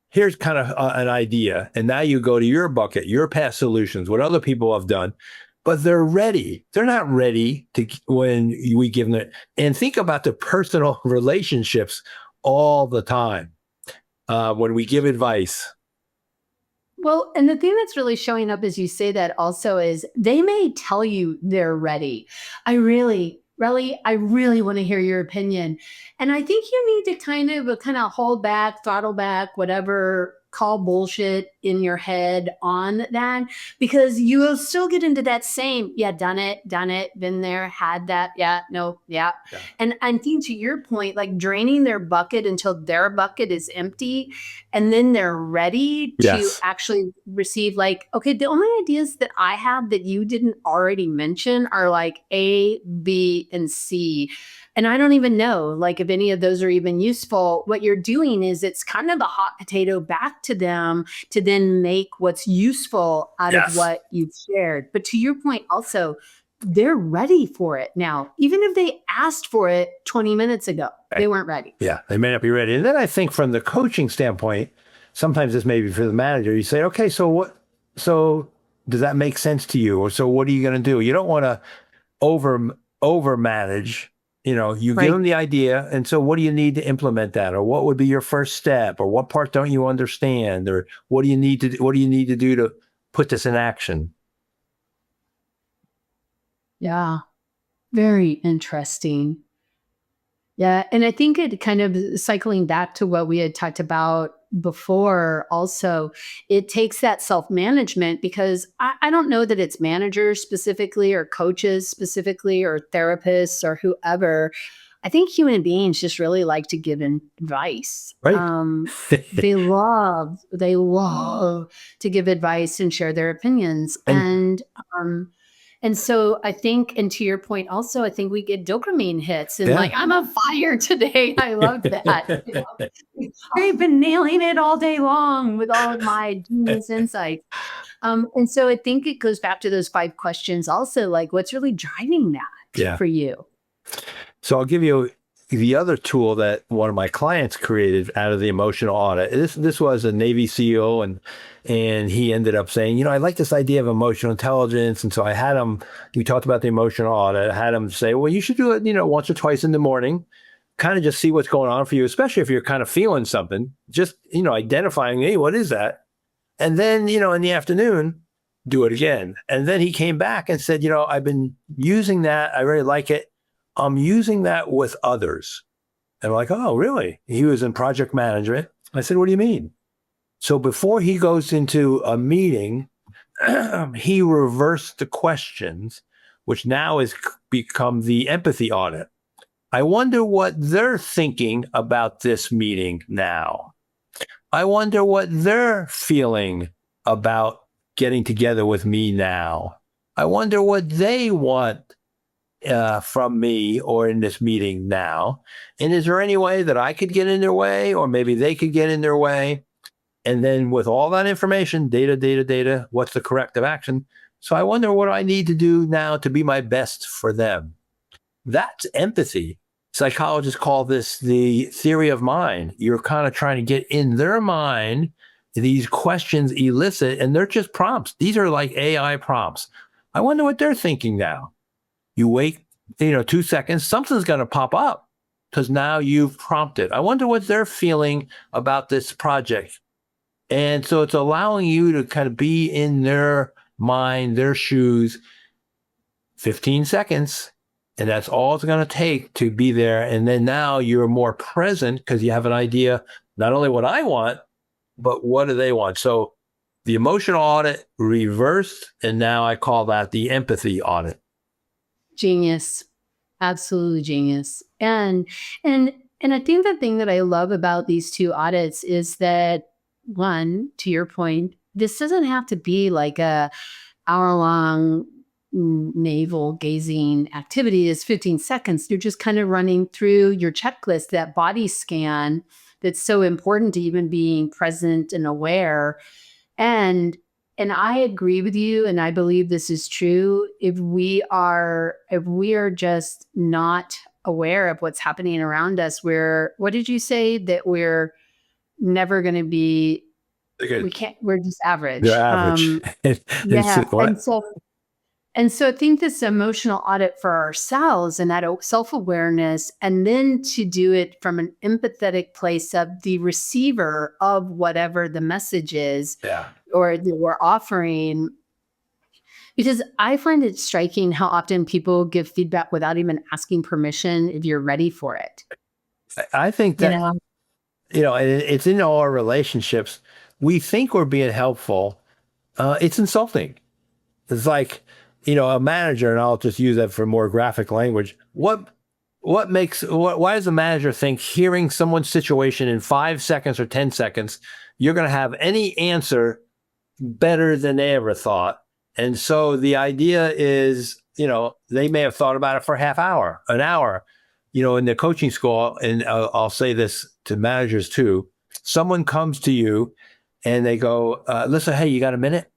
S1: here's kind of an idea. And now you go to your bucket, your past solutions, what other people have done, but they're ready. They're not ready to when we give them it. And think about the personal relationships all the time when we give advice.
S2: Well, and the thing that's really showing up as you say that also is they may tell you they're ready. Relly, I really want to hear your opinion. And I think you need to kind of hold back, throttle back, whatever, call bullshit in your head on that, because you will still get into that same, yeah, done it, been there, had that, yeah, no, yeah. And I think to your point, like draining their bucket until their bucket is empty, and then they're ready to actually receive, like, okay, the only ideas that I have that you didn't already mention are like A, B, and C. And I don't even know, like, if any of those are even useful. What you're doing is it's kind of a hot potato back to them to then make what's useful out of what you've shared. But to your point also, they're ready for it now. Even if they asked for it 20 minutes ago, they weren't ready.
S1: Yeah, they may not be ready. And then I think from the coaching standpoint, sometimes this may be for the manager. You say, okay, so does that make sense to you? Or so what are you going to do? You don't want to over manage. You give them the idea. And so what do you need to implement that? Or what would be your first step? Or what part don't you understand? Or what do you need to do to put this in action?
S2: Yeah. Very interesting. Yeah. And I think it kind of cycling back to what we had talked about before also, it takes that self-management, because I don't know that it's managers specifically or coaches specifically or therapists or whoever. I think human beings just really like to give advice.
S1: Right.
S2: They love to give advice and share their opinions. And so I think, and to your point also, I think we get dopamine hits and like, I'm on fire today. I love that. I've been nailing it all day long with all of my genius insights. And so I think it goes back to those 5 questions also, like what's really driving that for you?
S1: So I'll give you the other tool that one of my clients created out of the emotional audit. This was a Navy SEAL, and he ended up saying, I like this idea of emotional intelligence. And so I had him, we talked about the emotional audit. I had him say, well, you should do it, once or twice in the morning, kind of just see what's going on for you, especially if you're kind of feeling something, just, identifying, hey, what is that? And then, in the afternoon, do it again. And then he came back and said, I've been using that. I really like it. I'm using that with others. And I'm like, oh, really? He was in project management. I said, what do you mean? So before he goes into a meeting, he reversed the questions, which now has become the empathy audit. I wonder what they're thinking about this meeting now. I wonder what they're feeling about getting together with me now. I wonder what they want from me or in this meeting now. And is there any way that I could get in their way, or maybe they could get in their way? And then with all that information, data, what's the corrective action? So I wonder what I need to do now to be my best for them. That's empathy. Psychologists call this the theory of mind. You're kind of trying to get in their mind. These questions elicit, and they're just prompts. These are like AI prompts. I wonder what they're thinking now. You wait, 2 seconds, something's going to pop up because now you've prompted. I wonder what they're feeling about this project. And so it's allowing you to kind of be in their mind, their shoes, 15 seconds. And that's all it's going to take to be there. And then now you're more present because you have an idea, not only what I want, but what do they want? So the emotional audit reversed, and now I call that the empathy audit.
S2: Genius. Absolutely genius. And I think the thing that I love about these two audits is that, one, to your point, this doesn't have to be like a hour-long navel gazing activity. It's 15 seconds. You're just kind of running through your checklist, that body scan that's so important to even being present and aware. And I agree with you, and I believe this is true. If we are just not aware of what's happening around us, what did you say? That we're never going to be, we're just average.
S1: They're average.
S2: Yeah. And so I think this emotional audit for ourselves and that self-awareness, and then to do it from an empathetic place of the receiver of whatever the message is, or that we're offering. Because I find it striking how often people give feedback without even asking permission if you're ready for it.
S1: I think that, it's in all our relationships. We think we're being helpful. It's insulting. It's like, a manager, and I'll just use that for more graphic language. Why does a manager think hearing someone's situation in 5 seconds or 10 seconds, you're going to have any answer better than they ever thought? And so the idea is, they may have thought about it for half hour, an hour, in the coaching school. And I'll say this to managers too. Someone comes to you and they go, Lyssa, hey, you got a minute?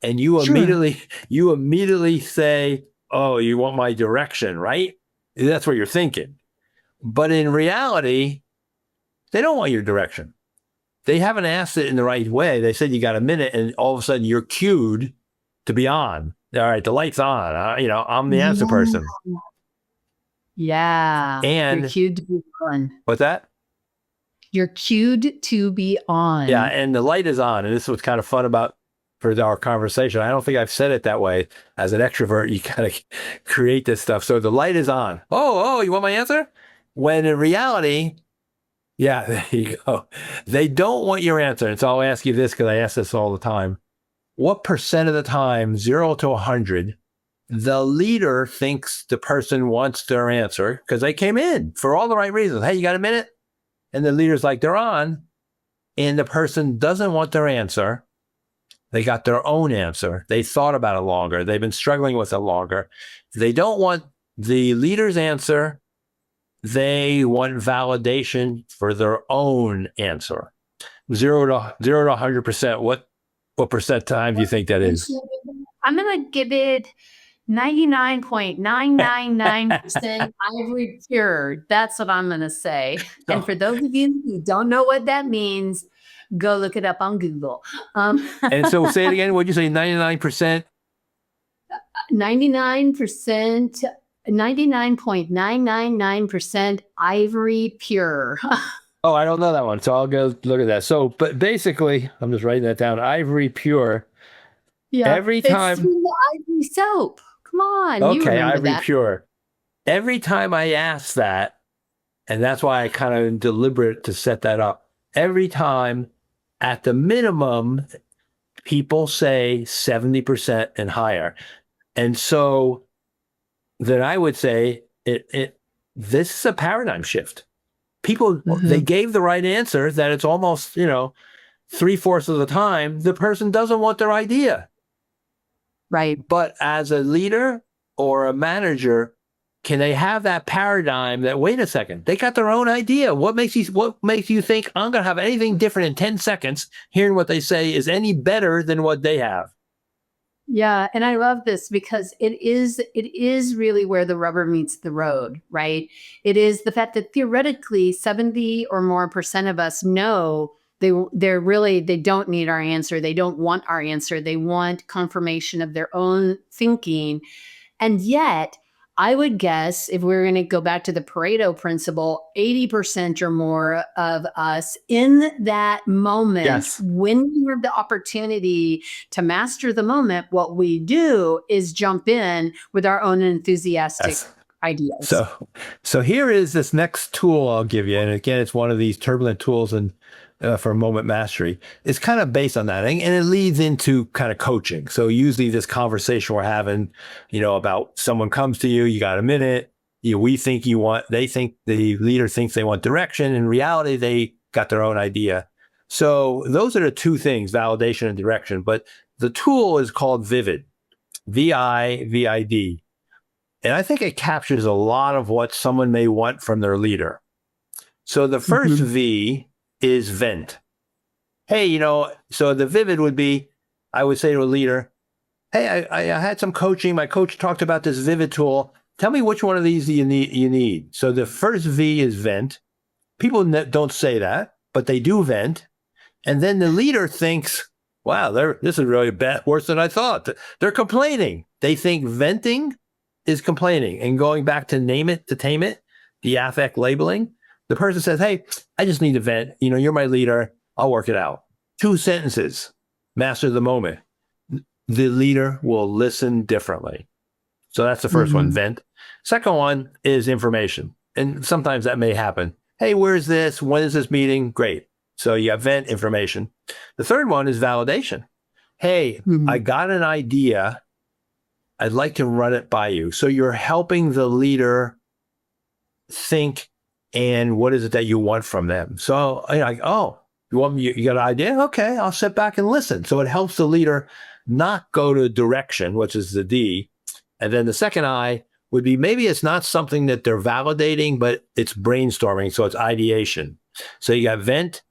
S1: And you immediately say, oh, you want my direction, right? That's what you're thinking. But in reality, they don't want your direction. They haven't asked it in the right way. They said, you got a minute, and all of a sudden you're cued to be on. All right, the light's on. I'm the answer person.
S2: Yeah.
S1: And
S2: you're cued to be on.
S1: What's that?
S2: You're cued to be on.
S1: Yeah, and the light is on. And this is what's kind of fun about for our conversation. I don't think I've said it that way. As an extrovert, you kind of create this stuff. So the light is on. Oh, you want my answer? When in reality, yeah, there you go. They don't want your answer. And so I'll ask you this because I ask this all the time. What percent of the time, 0 to 100, the leader thinks the person wants their answer because they came in for all the right reasons? Hey, you got a minute? And the leader's like, they're on. And the person doesn't want their answer. They got their own answer. They thought about it longer. They've been struggling with it longer. They don't want the leader's answer. They want validation for their own answer. 0 to 100%. What percent time do you think that is?
S2: I'm going to give it 99.999% ivory pure. That's what I'm going to say. And for those of you who don't know what that means, go look it up on Google.
S1: And so say it again. What'd you say? 99%?
S2: 99%, 99.999% ivory pure.
S1: Oh, I don't know that one. So I'll go look at that. So, but basically, I'm just writing that down. Ivory pure.
S2: Yeah.
S1: Every time.
S2: It's the ivory soap. Come on.
S1: Okay, ivory pure. Every time I ask that, and that's why I kind of deliberate to set that up. Every time, at the minimum, people say 70% and higher. And so then I would say this is a paradigm shift. People, they gave the right answer that it's almost, 3/4 of the time, the person doesn't want their idea.
S2: Right.
S1: But as a leader or a manager, can they have that paradigm that, wait a second, they got their own idea. What makes you think I'm going to have anything different in 10 seconds, hearing what they say is any better than what they have?
S2: Yeah, and I love this because it is really where the rubber meets the road, right? It is the fact that theoretically 70 or more percent of us know they don't need our answer. They don't want our answer. They want confirmation of their own thinking. And yet, I would guess if we're going to go back to the Pareto principle, 80% or more of us in that moment,
S1: Yes.
S2: when we have the opportunity to master the moment, what we do is jump in with our own enthusiastic
S1: Yes.
S2: ideas.
S1: So here is this next tool I'll give you, and again, it's one of these turbulent tools and for moment mastery. It's kind of based on that, and it leads into kind of coaching. So usually, this conversation we're having, about someone comes to you, you got a minute, we think you want, they think the leader thinks they want direction. In reality, they got their own idea. So those are the two things: validation and direction. But the tool is called Vivid, VIVID. And I think it captures a lot of what someone may want from their leader. So the first V is vent. Hey, so the vivid would be, I would say to a leader, hey, I had some coaching. My coach talked about this vivid tool. Tell me which one of these you need. So the first V is vent. People don't say that, but they do vent. And then the leader thinks, wow, this is really bad, worse than I thought. They're complaining. They think venting is complaining. And going back to name it, to tame it, the affect labeling, the person says, hey, I just need to vent. You're my leader. I'll work it out. 2 sentences, master the moment. The leader will listen differently. So that's the first one, vent. Second one is information. And sometimes that may happen. Hey, where's this? When is this meeting? Great. So you have vent, information. The third one is validation. Hey, I got an idea. I'd like to run it by you. So you're helping the leader think, and what is it that you want from them? So like, oh, you got an idea? Okay, I'll sit back and listen. So it helps the leader not go to direction, which is the D. And then the second I would be, maybe it's not something that they're validating, but it's brainstorming. So it's ideation. So you got vent,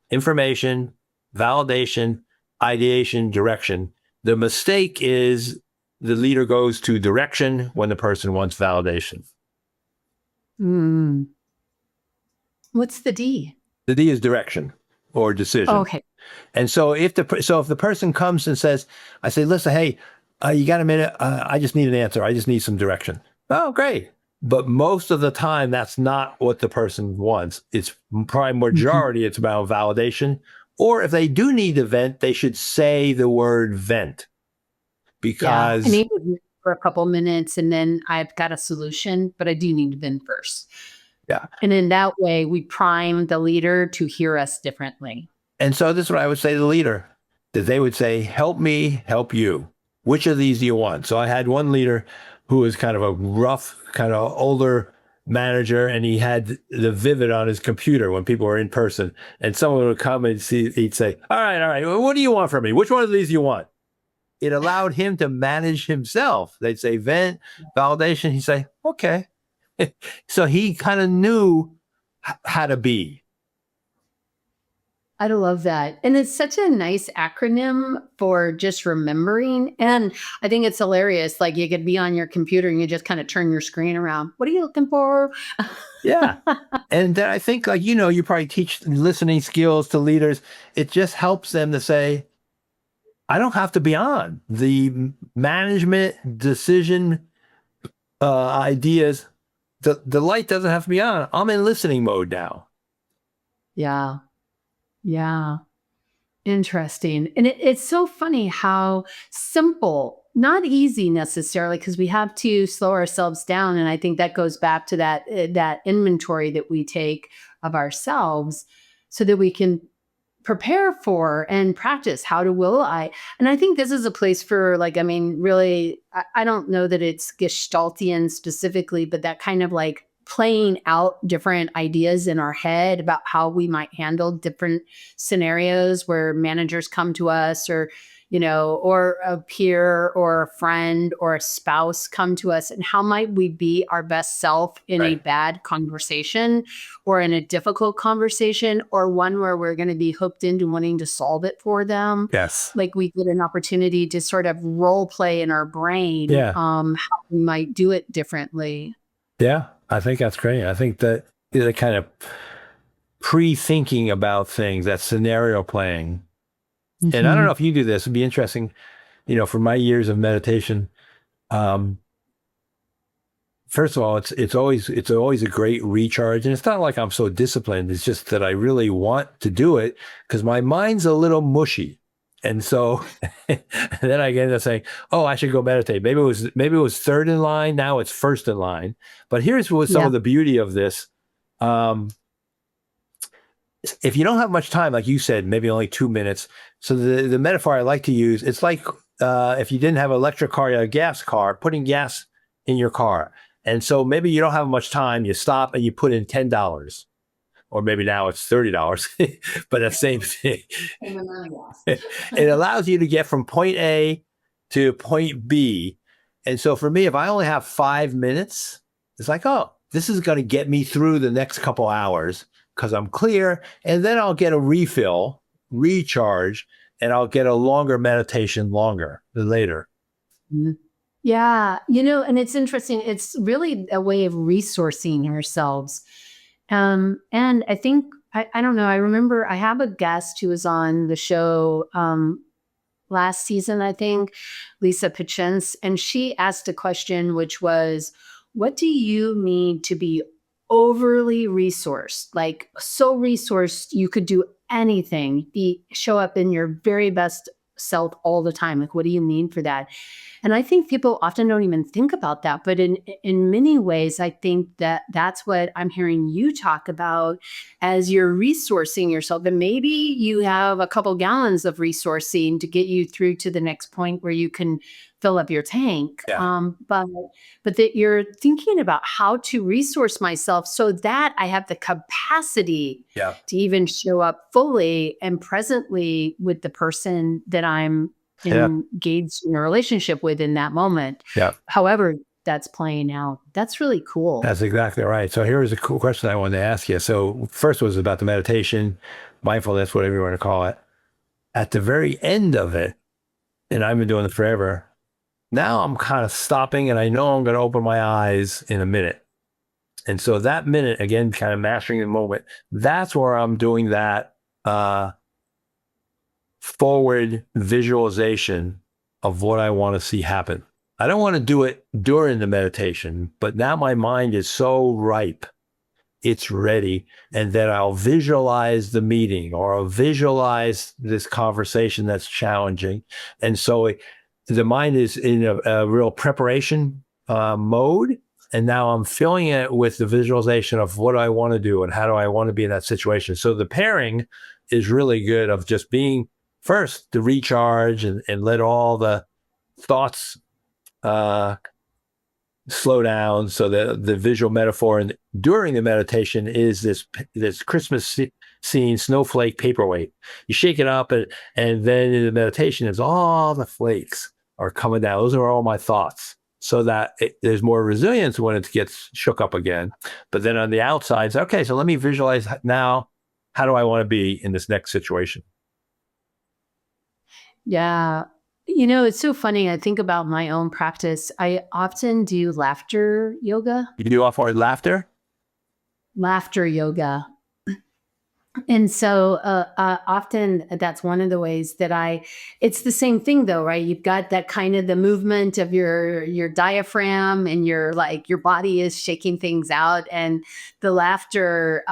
S1: information, validation, ideation, direction. The mistake is the leader goes to direction when the person wants validation.
S2: What's the D?
S1: The D is direction or decision.
S2: Oh, okay.
S1: And so if the person comes and says, I say, Lyssa, hey, you got a minute? I just need an answer. I just need some direction. Oh, great. But most of the time, that's not what the person wants. It's probably majority, it's about validation. Or if they do need to vent, they should say the word vent. Because
S2: I need to vent for a couple minutes and then I've got a solution, but I do need to vent first.
S1: Yeah.
S2: And in that way, we prime the leader to hear us differently.
S1: And so this is what I would say to the leader, that they would say, help me, help you. Which of these do you want? So I had one leader who was kind of a rough, kind of older manager, and he had the Vivid on his computer when people were in person. And someone would come and he'd say, all right, well, what do you want from me? Which one of these do you want? It allowed him to manage himself. They'd say vent, validation. He'd say, okay. So he kind of knew how to be.
S2: I love that. And it's such a nice acronym for just remembering. And I think it's hilarious. Like you could be on your computer and you just kind of turn your screen around. What are you looking for?
S1: Yeah. And then I think, like, you probably teach listening skills to leaders. It just helps them to say, I don't have to be on. The management decision ideas, the light doesn't have to be on. I'm in listening mode now.
S2: Yeah. Yeah. Interesting. And it's so funny how simple, not easy necessarily, because we have to slow ourselves down. And I think that goes back to that inventory that we take of ourselves so that we can prepare for and practice will I. And I think this is a place for really, I don't know that it's Gestaltian specifically, but that kind of like playing out different ideas in our head about how we might handle different scenarios where managers come to us or, or a peer or a friend or a spouse come to us, and how might we be our best self in a
S1: Right.
S2: bad conversation or in a difficult conversation, or one where we're going to be hooked into wanting to solve it for them.
S1: Yes.
S2: Like we get an opportunity to sort of role play in our brain,
S1: Yeah.
S2: how we might do it differently.
S1: Yeah. I think that's great. I think that the kind of pre-thinking about things, that scenario playing. And I don't know if you do this, it'd be interesting, for my years of meditation. First of all, it's always a great recharge, and it's not like I'm so disciplined. It's just that I really want to do it because my mind's a little mushy, and so then I get into saying, "Oh, I should go meditate." Maybe it was third in line. Now it's first in line. But here's what some
S2: Yeah.
S1: of the beauty of this. If you don't have much time, like you said, maybe only 2 minutes. So the metaphor I like to use, it's like if you didn't have an electric car, you had a gas car, putting gas in your car. And so maybe you don't have much time. You stop and you put in $10, or maybe now it's $30, but the same thing. It allows you to get from point A to point B. And so for me, if I only have 5 minutes, it's like, oh, this is going to get me through the next couple hours because I'm clear. And then I'll get a refill, recharge, and I'll get a longer meditation later.
S2: Mm-hmm. Yeah, and it's interesting. It's really a way of resourcing ourselves. And I think, I don't know, I remember I have a guest who was on the show last season, I think, Lyssa, and she asked a question, which was, what do you need to be overly resourced? Like so resourced, you could do anything, show up in your very best self all the time. Like, what do you need for that? And I think people often don't even think about that. But in many ways, I think that that's what I'm hearing you talk about as you're resourcing yourself. And maybe you have a couple gallons of resourcing to get you through to the next point where you can fill up your tank.
S1: Yeah.
S2: But that you're thinking about how to resource myself so that I have the capacity
S1: Yeah.
S2: to even show up fully and presently with the person that I'm engaged in a relationship with in that moment.
S1: Yeah.
S2: However that's playing out. That's really cool.
S1: That's exactly right. So here's a cool question I wanted to ask you. So first was about the meditation, mindfulness, whatever you want to call it. At the very end of it, and I've been doing it forever, now I'm kind of stopping and I know I'm going to open my eyes in a minute. And so that minute, again, kind of mastering the moment, that's where I'm doing that forward visualization of what I want to see happen. I don't want to do it during the meditation, but now my mind is so ripe, it's ready, and then I'll visualize the meeting or I'll visualize this conversation that's challenging. And so the mind is in a real preparation mode. And now I'm filling it with the visualization of what I want to do and how do I want to be in that situation. So the pairing is really good of just being first to recharge and let all the thoughts slow down. So the visual metaphor during the meditation is this Christmas scene, snowflake paperweight. You shake it up and then in the meditation is all the flakes are coming down. Those are all my thoughts. So that there's more resilience when it gets shook up again. But then on the outside, it's okay, so let me visualize now, how do I want to be in this next situation?
S2: Yeah. It's so funny. I think about my own practice. I often do laughter yoga.
S1: You do offer laughter?
S2: Laughter yoga. And so often that's one of the ways that it's the same thing though, right? You've got that kind of the movement of your diaphragm and your body is shaking things out, and the laughter.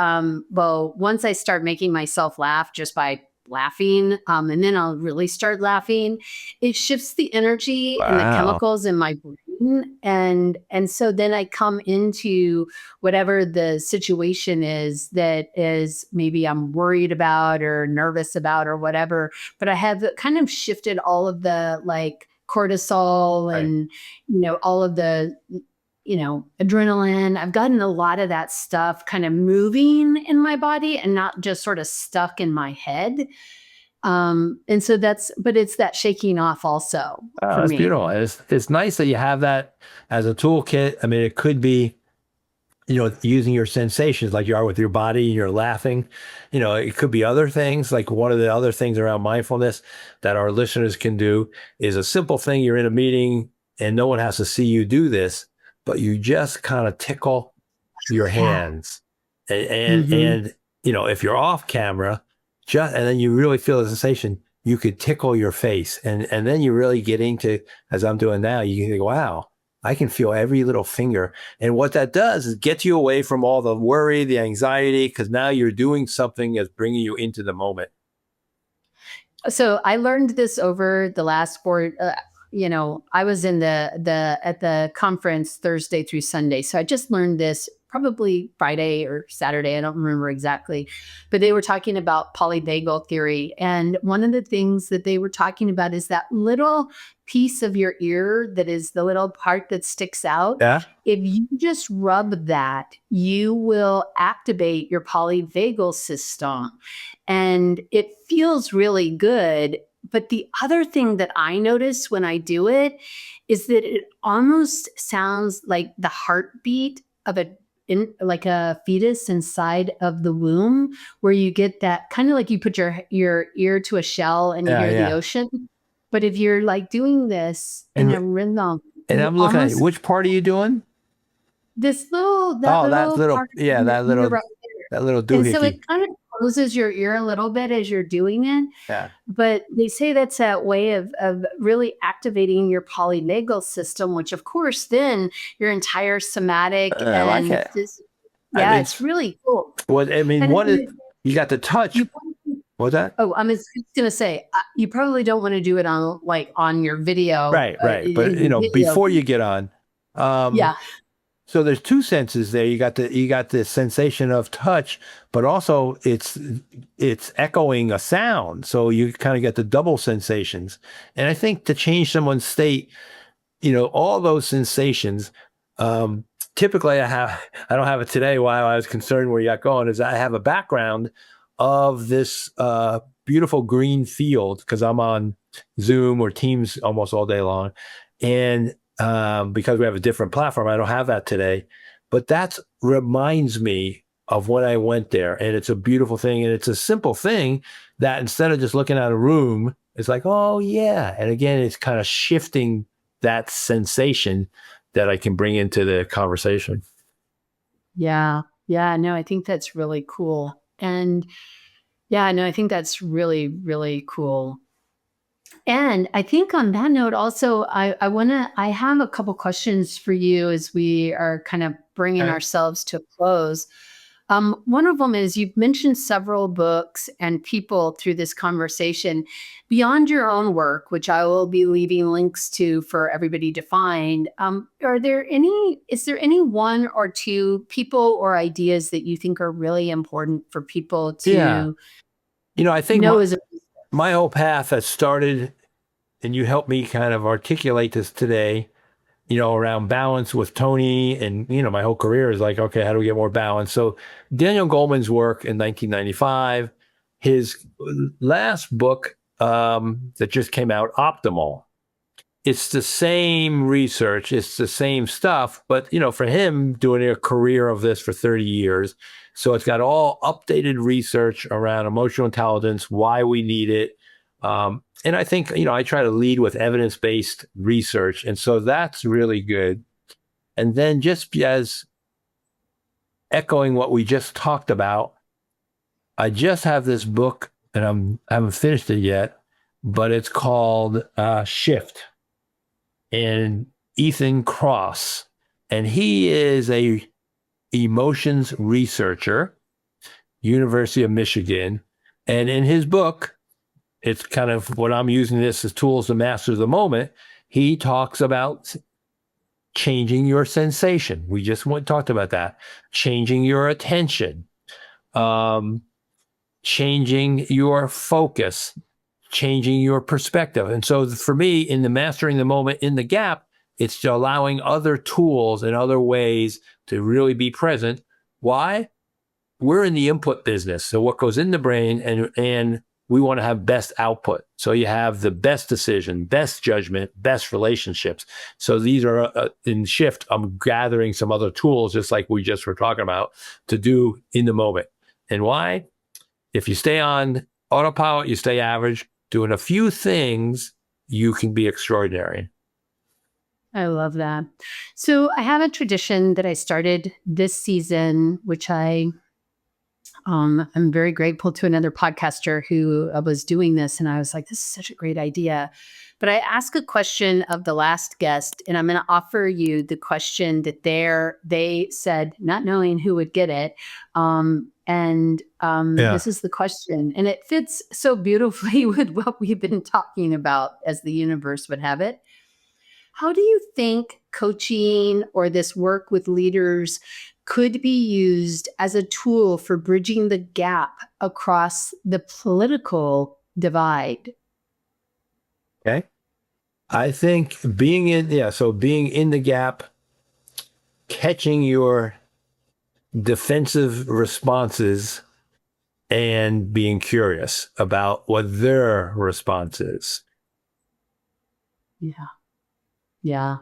S2: Well, once I start making myself laugh just by laughing, and then I'll really start laughing, it shifts the energy and the chemicals in my brain. And so then I come into whatever the situation is that is maybe I'm worried about or nervous about or whatever, but I have kind of shifted all of the cortisol and, all of the, adrenaline. I've gotten a lot of that stuff kind of moving in my body and not just sort of stuck in my head. And so but it's that shaking off also
S1: Oh,
S2: for
S1: that's
S2: me.
S1: beautiful. It's nice that you have that as a toolkit. I mean, it could be, using your sensations like you are with your body and you're laughing. It could be other things. Like one of the other things around mindfulness that our listeners can do is a simple thing. You're in a meeting and no one has to see you do this, but you just kind of tickle your
S2: Yeah.
S1: hands. And,
S2: Hmm.
S1: and, if you're off camera, and then you really feel the sensation, you could tickle your face. And then you really get into, as I'm doing now, you can think, wow, I can feel every little finger. And what that does is get you away from all the worry, the anxiety, because now you're doing something that's bringing you into the moment.
S2: So I learned this over the last I was in at the conference Thursday through Sunday. So I just learned this probably Friday or Saturday. I don't remember exactly, but they were talking about polyvagal theory. And one of the things that they were talking about is that little piece of your ear that is the little part that sticks out.
S1: Yeah.
S2: If you just rub that, you will activate your polyvagal system and it feels really good. But the other thing that I notice when I do it is that it almost sounds like the heartbeat of like a fetus inside of the womb, where you get that kind of like you put your ear to a shell and you
S1: Yeah.
S2: hear the
S1: Yeah.
S2: ocean. But if you're like doing this in
S1: And,
S2: a rhythm,
S1: and
S2: you
S1: I'm looking at
S2: almost
S1: which part are you doing?
S2: that
S1: Oh, that
S2: little
S1: little,
S2: part
S1: yeah,
S2: in your
S1: that
S2: ear
S1: little,
S2: right.
S1: that little
S2: And so
S1: doohickey.
S2: it kind of closes your ear a little bit as you're doing it.
S1: Yeah.
S2: But they say that's a way of really activating your polyvagal system, which of course then your entire somatic
S1: I like
S2: and
S1: it. I
S2: yeah,
S1: mean,
S2: it's really cool. And
S1: what is, you got the touch.
S2: you,
S1: What's that?
S2: oh, I'm just gonna say you probably don't want to do it on your video,
S1: Right, right. But
S2: in your video.
S1: before you get on, um,
S2: Yeah,
S1: so there's two senses there. You got the sensation of touch, but also it's echoing a sound. So you kind of get the double sensations. And I think to change someone's state, all those sensations, um, typically I don't have it today. Why I was concerned where you got going is I have a background of this beautiful green field because I'm on Zoom or Teams almost all day long. And because we have a different platform, I don't have that today. But that reminds me of when I went there. And it's a beautiful thing. And it's a simple thing that instead of just looking at a room, it's like, oh, yeah. And again, it's kind of shifting that sensation that I can bring into the conversation.
S2: yeah, yeah. No, I think that's really cool. And yeah, no, I think that's really, really cool. And I think on that note, also, I have a couple questions for you as we are kind of bringing
S1: Okay.
S2: ourselves to a close. One of them is you've mentioned several books and people through this conversation beyond your own work, which I will be leaving links to for everybody to find. Is there any one or two people or ideas that you think are really important for people
S1: Yeah.
S2: to
S1: I think
S2: know as a
S1: my whole path has started, and you helped me kind of articulate this today, around balance with Tony. And, my whole career is like, okay, how do we get more balance? So Daniel Goleman's work in 1995, his last book that just came out, Optimal. It's the same research, it's the same stuff, but for him doing a career of this for 30 years, so it's got all updated research around emotional intelligence, why we need it. And I think, I try to lead with evidence-based research. And so that's really good. And then just as echoing what we just talked about, I just have this book and I haven't finished it yet, but it's called Shift. And Ethan Cross, and he is a emotions researcher, University of Michigan. And in his book, it's kind of what I'm using this as tools to master the moment. He talks about changing your sensation. We just talked about that. Changing your attention, changing your focus, changing your perspective. And so for me, in the mastering the moment in the gap, it's allowing other tools and other ways to really be present. Why? We're in the input business. So what goes in the brain and we want to have best output. So you have the best decision, best judgment, best relationships. So these are in Shift, I'm gathering some other tools, just like we just were talking about, to do in the moment. And why? If you stay on autopilot, you stay average, doing a few things, you can be extraordinary.
S2: I love that. So I have a tradition that I started this season, which I'm very grateful to another podcaster who was doing this. And I was like, this is such a great idea. But I ask a question of the last guest, and I'm going to offer you the question that they said, not knowing who would get it. This is the question. And it fits so beautifully with what we've been talking about as the universe would have it. How do you think coaching or this work with leaders could be used as a tool for bridging the gap across the political divide?
S1: Okay. I think being in the gap, catching your defensive responses and being curious about what their response is.
S2: Yeah. Yeah.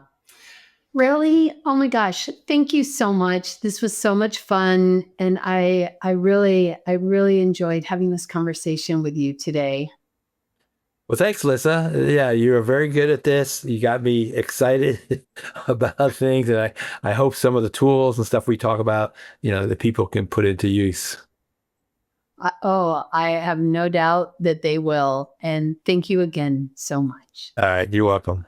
S2: Relly, oh my gosh, thank you so much. This was so much fun. And I really enjoyed having this conversation with you today.
S1: Well, thanks, Lyssa. Yeah, you're very good at this. You got me excited about things. And I hope some of the tools and stuff we talk about, that people can put into use.
S2: I have no doubt that they will. And thank you again so much.
S1: All right. You're welcome.